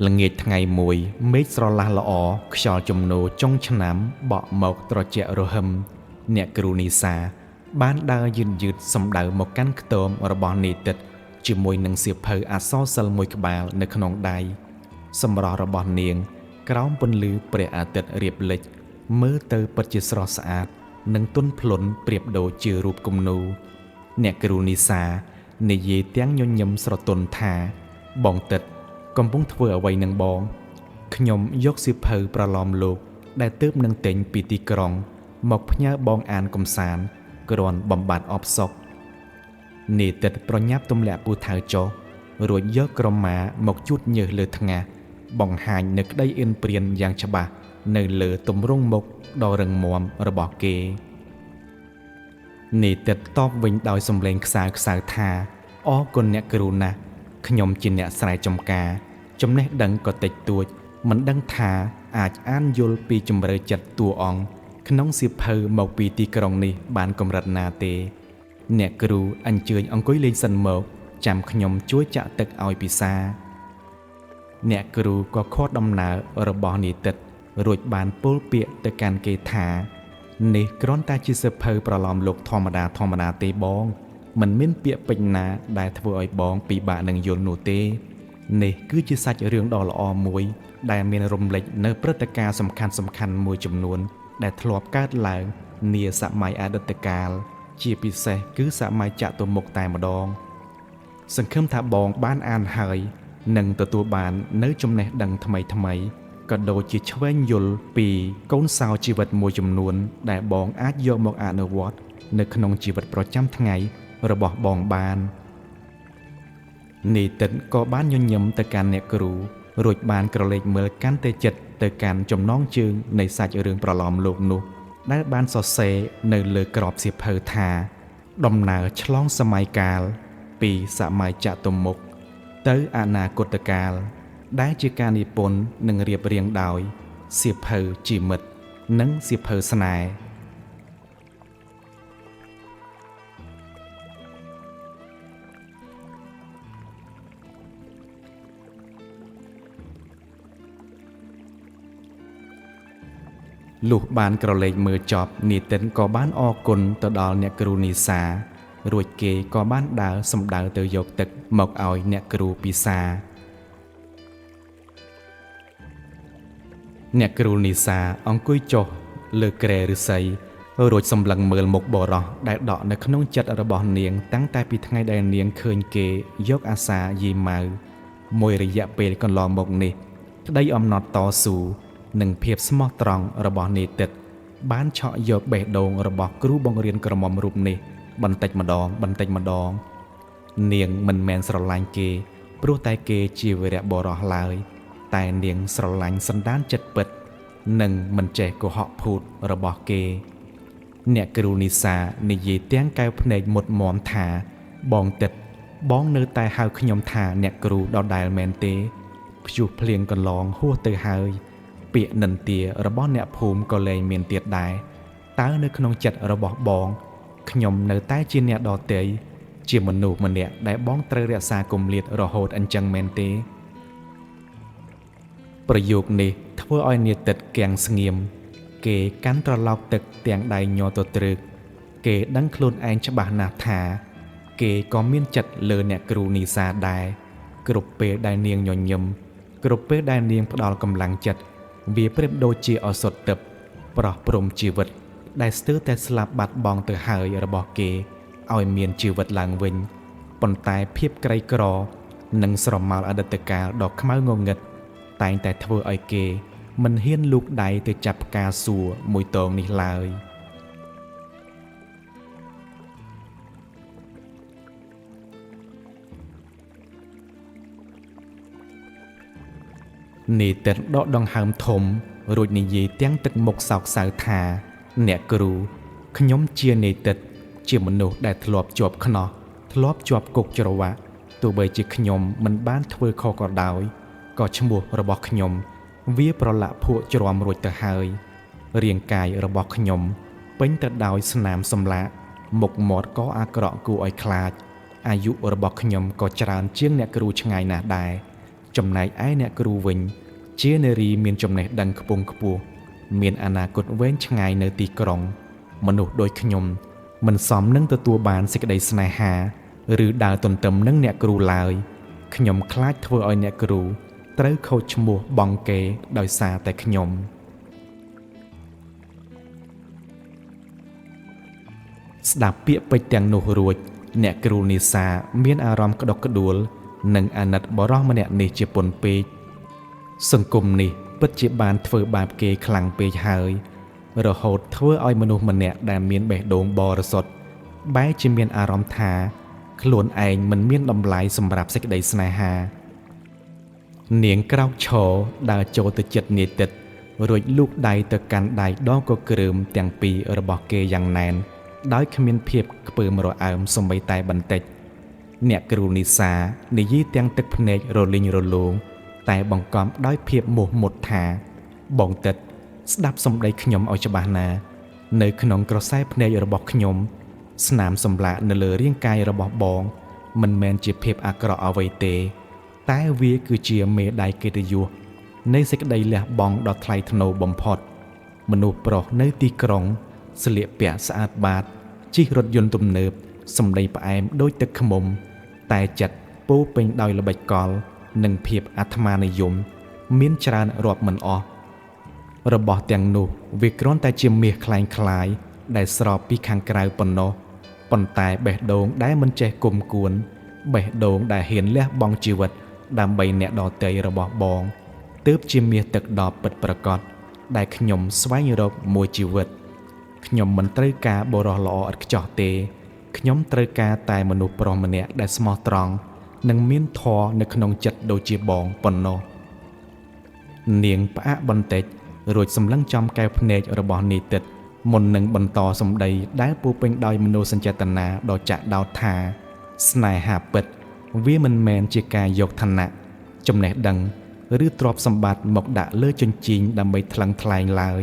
ល្ងាចថ្ងៃមួយមេឃស្រឡះល្អខ្យល់ជំនោរចុងឆ្នាំបក់មកត្រជាក់រហឹមអ្នកគ្រូនីសា បានដើរយឺតសំដៅមកកាន់ខ្ទមរបស់នេតិតជាមួយនឹងសៀវភៅអក្សរសិល្ប៍មួយក្បាលនៅក្នុងដៃសម្រស់របស់នាងក្រោមពន្លឺព្រះអាទិត្យរៀបលិចមើលទៅពិតជាស្រស់ស្អាតនិងទន់ភ្លន់ប្រៀបដូចជារូបគំនូរអ្នកគ្រូនីសានិយាយទាំងញញឹមស្រទន់ថាបងតិតកំពុងធ្វើអ្វីនឹងបងខ្ញុំយកសៀវភៅប្រឡំលោកដែលទើបនឹងទិញពីទីក្រុងមកផ្ញើបងអានកំសាន្តគ្រាន់បំបត្តិអបសុខនេតិតប្រញាប់ទម្លាក់ពូថៅចុះរួចយកក្រមាមកជូតញើសលើថ្ងាសបង្ហាញនៅក្តីអៀនព្រានយ៉ាងច្បាស់នៅលើទម្រង់មុខដ៏រឹងមាំរបស់គេនេតិតតបវិញដោយសំឡេងខ្សៅៗថាអរគុណអ្នកគ្រូណាស់ខ្ញុំជាអ្នកស្រែចម្ការចំណេះដឹងក៏តិចតួចមិនដឹងថាអាចអានយល់ពីជំរឿចិត្តតួអង្គក្នុងសៀវភៅមកពីទីក្រុងនេះបានកម្រិតណាទេអ្នកគ្រូអញ្ជើញអង្គុយលេងសិនមកចាំខ្ញុំជួយចាក់ទឹកឲ្យពិសាអ្នកគ្រូក៏ខកដំណើររបស់និតិតរួចបានពោលពាក្យទៅកាន់គេថានេះគ្រាន់តែជាសៀវភៅប្រឡំលោកធម្មតាទេបងមិនមានពាក្យពេចន៍ណាដែលធ្វើឲ្យបងពិបាកនឹងយល់នោះទេនេះគឺជាសាច់រឿងដ៏ល្អមួយដែលមានរំលេចនៅព្រឹត្តិការណ៍សំខាន់មួយចំនួនដែលធ្លាប់កើតឡើងនាសម័យអតីតកាលជាពិសេសគឺសម័យចតុមុខតែម្ដងសង្ឃឹមថាបងបានអានហើយនិងទទួលបាននៅចំណេះដឹងថ្មីក៏ដូចជាឆ្វេងយល់ពីកូនសោជីវិតមួយចំនួនដែលបងអាចយកមកអនុវត្តនៅក្នុងជីវិតប្រចាំថ្ងៃរបស់បងបាននីតិនក៏បានញញឹមទៅកាន់អ្នកគ្រូរួចបានក្រឡេកមើលកាន់តែចិត្តទៅកាន់ចំណងជើងនៃសាច់រឿងប្រឡំលោកនោះដែលបានសរសេរនៅលើក្របសៀវភៅថាដំណើរឆ្លងសម័យកាលពីសម័យចតុមុខទៅអនាគតកាលដែលជាការនិពន្ធនិងរៀបរៀងដោយសៀវភៅជីមិត្តនិងសៀវភៅស្នេហ៍លុះបានក្រឡេកមើលចប់នីតិនក៏បានអរគុណទៅដល់អ្នកគ្រូនីសារួចគេក៏បានដើរសម្ដៅទៅយកទឹកមកឲ្យអ្នកគ្រូពិសាអ្នកគ្រូនីសាអង្គុយចុះលើគ្រែឫស្សីរួចសម្លឹងមើលមុខបរោះដែលដកនៅក្នុងចិត្តរបស់នាងតាំងតែពីថ្ងៃដែលនាងឃើញគេយកអាសាយីម៉ៅមួយរយៈពេលកន្លងមកនេះក្តីអំណត់តស៊ូនិងភាពស្មោះត្រង់របស់នេតិតបានឆក់យកបេះដូងរបស់គ្រូបង្រៀនក្រមុំរូបនេះបន្តិចម្ដងនាងមិនមែនស្រឡាញ់គេព្រោះតែគេជាវីរៈបុរសឡើយតែនាងស្រឡាញ់សន្តានចិត្តពិតនិងមិនចេះកុហកភូតរបស់គេអ្នកគ្រូនីសានិយាយទាំងកែវភ្នែកមុតមមថាបងតិតបងនៅតែហៅខ្ញុំថាអ្នកគ្រូដដែលមែនទេព្យុះភ្លៀងកន្លងហួសទៅហើយពាក្យនិន្ទារបស់អ្នកភូមិក៏លែងមានទៀតដែរតើនៅក្នុងចិត្តរបស់បងខ្ញុំនៅតែជាអ្នកដទៃជាមនុស្សម្នាក់ដែលបងត្រូវរក្សាគម្លាតរហូតអញ្ចឹងមែនទេប្រយោគនេះធ្វើឲ្យនាតិតគាំងស្ងៀមគេកាន់ត្រឡោកទឹកទាំងដៃញ័រទៅត្រឹកគេដឹងខ្លួនឯងច្បាស់ណាស់ថាគេក៏មានចិត្តលើអ្នកគ្រូនីសាដែរគ្រប់ពេលដែលនាងញញឹមគ្រប់ពេលដែលនាងផ្ដល់កម្លាំងចិត្តវាប្រៀបដូចជាឱសថទិព្វប្រោះព្រំជីវិតដែលស្ទើរតែស្លាប់បាត់បង់ទៅហើយរបស់គេឲ្យមានជីវិតឡើងវិញប៉ុន្តែភាពក្រីក្រនិងស្រមោលអតីតកាលដ៏ខ្មៅងងឹតតែងតែធ្វើឲ្យគេមិនហ៊ានលូកដៃទៅចាប់ផ្កាសួរមួយតងនេះឡើយនេតិនដកដង្ហើមធំរួចនិយាយទាំងទឹកមុខសោកសៅថាអ្នកគ្រូខ្ញុំជានេតិតជាមនុស្សដែលធ្លាប់ជាប់ខ្នោះធ្លាប់ជាប់គុកច្រវាក់ទោះបីជាខ្ញុំមិនបានធ្វើខុសក៏ដោយក៏ឈ្មោះរបស់ខ្ញុំវាប្រឡាក់ភក់ជ្រាំរួចទៅហើយរាងកាយរបស់ខ្ញុំពេញទៅដោយស្នាមសម្លាកមុខមាត់ក៏អាក្រក់គួរឲ្យខ្លាចអាយុរបស់ខ្ញុំក៏ច្រើនជាងអ្នកគ្រូឆ្ងាយណាស់ដែរចំណែកឯអ្នកគ្រូវិញជានារីមានចំណេះដឹងខ្ពង់ខ្ពស់មានអនាគតវែងឆ្ងាយនៅទីក្រុងមនុស្សដូចខ្ញុំ មិនសមនឹងទទួលបានសេចក្តីស្នេហាឬដើរទន្ទឹមនឹងអ្នកគ្រូឡើយខ្ញុំខ្លាចធ្វើឲ្យអ្នកគ្រូត្រូវខូចឈ្មោះបងគេដោយសារតែខ្ញុំស្ដាប់ពាក្យពេចន៍ទាំងនោះរួចអ្នកគ្រូនេសាមានអារម្មណ៍ក្តុកក្តួលនិងអាណិតបរិសម្នាក់នេះជាពន់ពេកសង្គមនេះពិតជាបានធ្វើបាបគេខ្លាំងពេកហើយរហូតធ្វើឲ្យមនុស្សម្នាក់ដែលមានបេះដូងបរិសុទ្ធបែរជាមានអារម្មណ៍ថាខ្លួនឯងមិនមានតម្លៃសម្រាប់សេចក្តីស្នេហានាងក្រោកឈរដើរចូលទៅជិតនាយទិតរួចលូកដៃទៅកាន់ដៃដងកក្រើមទាំងពីររបស់គេយ៉ាងណែនដោយគ្មានភាពខ្ពើមរអើមសូម្បីតែបន្តិចអ្នកគ្រូនេសានិយាយទាំងទឹកភ្នែករលីងរលោងតែបង្កប់ដោយភាពមោះមុតថាបងទិតស្ដាប់សម្ដីខ្ញុំឲ្យច្បាស់ណានៅក្នុងក្រសែភ្នែករបស់ខ្ញុំស្នាមសម្លាកនៅលើរាងកាយរបស់បងមិនមែនជាភាពអាក្រក់អ្វីទេតែវាគឺជាមេដាយកិត្តិយសនៃសេចក្តីលះបង់ដ៏ថ្លៃថ្នូរបំផុតមនុស្សប្រុសនៅទីក្រុងស្លៀកពាក់ស្អាតបាតជិះរថយន្តទំនើបសម្ដីផ្អែមដូចទឹកឃ្មុំតែចិត្តពោពេញដោយល្បិចកលនិងភាពអាត្មានិយមមានច្រើនរាប់មិនអស់របស់ទាំងនោះវាគ្រាន់តែជាមាសคล้ายៗដែលស្របពីខាងក្រៅប៉ុណ្ណោះប៉ុន្តែបេះដូងដែលមិនចេះគុំគួនបេះដូងដែលហ៊ានលះបង់ជីវិតដើម្បីអ្នកដទៃរបស់បងទើបជាមាសទឹកដប់ពិតប្រាកដដែលខ្ញុំស្វែងរកមួយជីវិតខ្ញុំមិនត្រូវការបុរសល្អឥតខ្ចោះទេខ្ញុំត្រូវការតែមនុស្សប្រុសម្នាក់ដែលស្មោះត្រង់និងមានធម៌នៅក្នុងចិត្តដូចជាបងប៉ុណ្ណោះនាងផ្អាកបន្តិចរួចសម្លឹងចំកែវភ្នែករបស់នាយទិតមុននឹងបន្តសម្ដីដែលពោពេញដោយមនោសញ្ចេតនាដ៏ចាក់ដោតថាស្នេហាពិតវាមិនមែនជាការយកឋានៈចំណេះដឹងឬទ្រព្យសម្បត្តិមកដាក់លើជញ្ជីងដើម្បីថ្លឹងថ្លែងឡើយ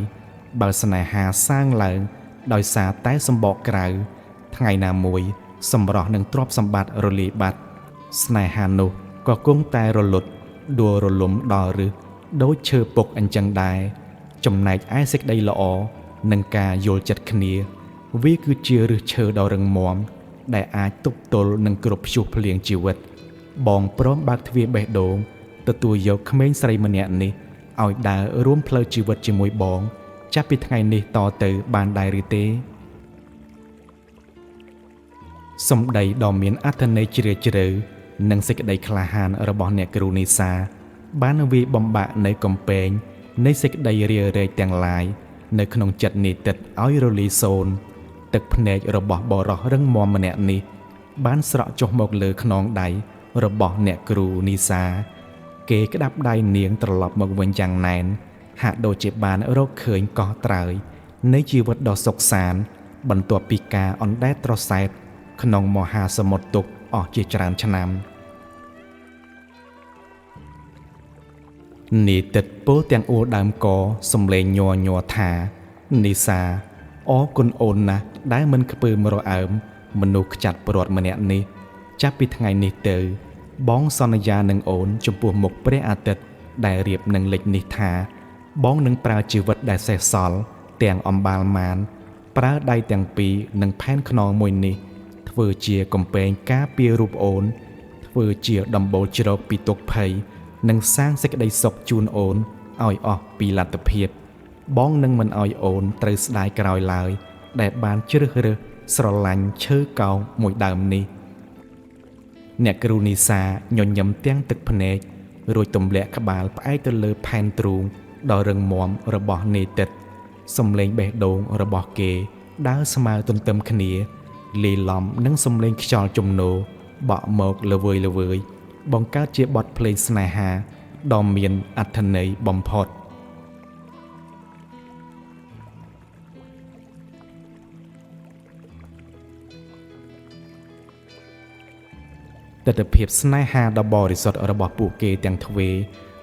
បើស្នេហាសាងឡើងដោយសារតែសម្បកក្រៅថ្ងៃណាមួយសម្រស់នឹងទ្រព្យសម្បត្តិរលាយបាត់ស្នេហានោះក៏គង់តែរលត់ដួលរលំដល់ឫសដូចឈើពុកអញ្ចឹងដែរចំណែកឯសេចក្តីល្អនិងការយល់ចិត្តគ្នាវាគឺជាឫសឈើដ៏រឹងមាំដែលអាចទប់ទល់នឹងគ្រប់ព្យុះភ្លៀងជីវិតបងព្រមបើកទ្វារបេះដូងទទួលយកក្មេងស្រីម្នាក់នេះឲ្យដើររួមផ្លូវជីវិតជាមួយបងចាប់ពីថ្ងៃនេះតទៅបានដែរឬទេសម្ដីដ៏មានអត្ថន័យជ្រាលជ្រៅនិងសេចក្តីក្លាហានរបស់អ្នកគ្រូនេសាបានវាយបំបាក់នៅកំពែងនៃសេចក្តីរារែកទាំងឡាយនៅក្នុងចិត្តនាយទិតឲ្យរលាយសូន្យទឹកភ្នែករបស់បរិសរឹងមាំម្នាក់នេះបានស្រក់ចុះមកលើខ្នងដៃរបស់អ្នកគ្រូនេសាគេក្តាប់ដៃនាងត្រឡប់មកវិញយ៉ាងណែនហាក់ដូចជាបានរកឃើញកោះត្រើយនៃជីវិតដ៏សុខសាន្តបន្ទាប់ពីការអណ្ដែតត្រសែតក្នុងមហាសមុទ្រទុក្ខអស់ជាច្រើនឆ្នាំនាយទិតពោលទាំងអួលដើមកសំឡេងញ័រញ័រថានេសាអរគុណអូនណាស់ដែលមិនខ្ពើមរអើមមនុស្សខ្ចាត់ព្រាត់ម្នាក់នេះចាប់ពីថ្ងៃនេះទៅបងសន្យានឹងអូនចំពោះមុខព្រះអាទិត្យដែលរៀបនឹងលេចនេះថាបងនឹងប្រើជីវិតដែលសេសសល់ទាំងអំបាលម៉ានប្រើដៃទាំងពីរនិងផែនខ្នងមួយនេះធ្វើជាកំពែងការពាររូបអូនធ្វើជាដំបូលជ្រកពីទុក្ខភ័យនិងសាងសេចក្តីសុខជូនអូនឲ្យអស់ពីលទ្ធភាពបងនឹងមិនឲ្យអូនត្រូវស្ដាយក្រោយឡើយដែលបានជ្រើសរើសស្រឡាញ់ឈើកោងមួយដើមនេះអ្នកគ្រូនេសាញញឹមទាំងទឹកភ្នែករួចទម្លាក់ក្បាលផ្អែកទៅលើផែនទ្រូងដ៏រឹងមាំរបស់នាយទិតសំឡេងបេះដូងរបស់គេដើរស្មើទន្ទឹមគ្នាលាយឡំនឹងសំឡេងខ្យល់ជំនោរបក់មកល្វើយបង្កើតជាបទភ្លេងស្នេហាដ៏មានអត្ថន័យបំផុតទិដ្ឋភាពស្នេហាដ៏បរិសុទ្ធរបស់ពួកគេទាំងទ្វេ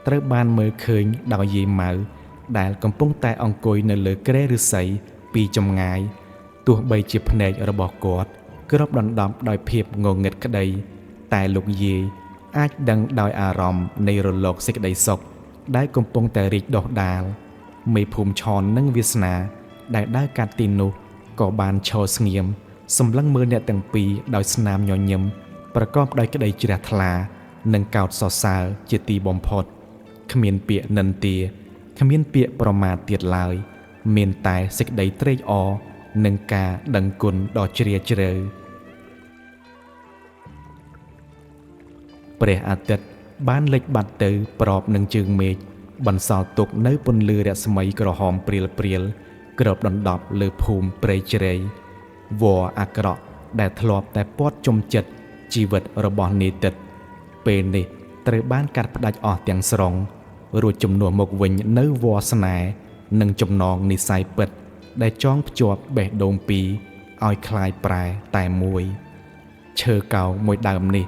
ត្រូវបានមើលឃើញដោយយាយម៉ៅដែលកំពុងតែអង្គុយនៅលើគ្រែឫស្សីពីចម្ងាយទោះបីជាភ្នែករបស់គាត់គ្របដណ្ដប់ដោយភាពងងឹតក្តីតែលោកយាយអាចដឹងដោយអារម្មណ៍នៃរលកសេចក្តីសុខដែលកំពុងតែរីកដុះដាលមេភូមិឆននិងវាសនាដែលដើរកាត់ទីនោះក៏បានឈរស្ងៀម សម្លឹងមើលអ្នកទាំងពីរដោយស្នាមញញឹមប្រកបដោយក្តីជ្រះថ្លានិងកោតសរសើរជាទីបំផុតគ្មានពាក្យនិន្ទាគ្មានពាក្យប្រមាថទៀតឡើយមានតែសេចក្តីត្រេកអរនិងការដឹងគុណដ៏ជ្រាលជ្រៅព្រះអាទិត្យបានលិចបាត់ទៅប្របនឹងជើងមេឃបន្សល់ទុកនៅពន្លឺរស្មីក្រហមព្រាលព្រាលគ្របដណ្ដប់លើភូមិព្រៃជ្រៃវល្លិអាក្រក់ដែលធ្លាប់តែពាត់ជំចិត្តជីវិតរបស់នាយទិត្យពេលនេះត្រូវបានកាត់ផ្ដាច់អស់ទាំងស្រុងរួចជំនួសមកវិញនៅវល្លិស្នេហ៍និងចំណងនិស្ស័យពិតដែលចងភ្ជាប់បេះដូងពីរឲ្យคล้ายប្រែតែមួយឈើកោងមួយដើមនេះ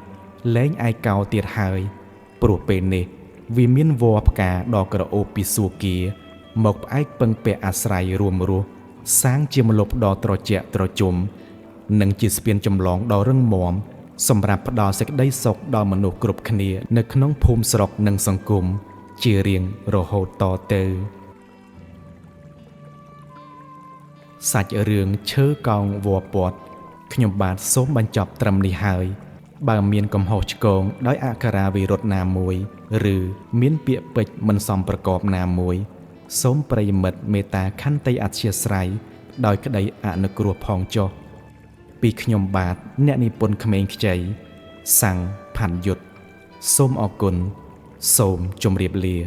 លែងឯកោទៀតហើយព្រោះពេលនេះវាមានវល្លិផ្កាដ៏ក្រអូបពីសួគ៌មកផ្អែកពឹងពាក់អាស្រ័យរួមរស់សាងជាម្លប់ដ៏ត្រជាក់ត្រជុំនិងជាស្ពានចម្លងដ៏រឹងមាំសម្រាប់ផ្ដល់សេចក្តីសុខដល់មនុស្សគ្រប់គ្នានៅក្នុងភូមិស្រុកនិងសង្គមជារៀងរហូតតទៅសាច់រឿងឈើកោងវល្លិព័ទ្ធខ្ញុំបាទសូមបញ្ចប់ត្រឹមនេះហើយបើមានកំហុសឆ្គងដោយអក្ខរាវិរុទ្ធណាមួយឬមានពាក្យពេចន៍មិនសមប្រកបណាមួយសូមប្រិយមិត្តមេត្តាខន្តីអធ្យាស្រ័យដោយក្តីអនុគ្រោះផងចុះពីខ្ញុំបាទអ្នកនិពន្ធក្មេងខ្ចីសាំងផាន់យុទ្ធសូមអរគុណសូមជម្រាបលា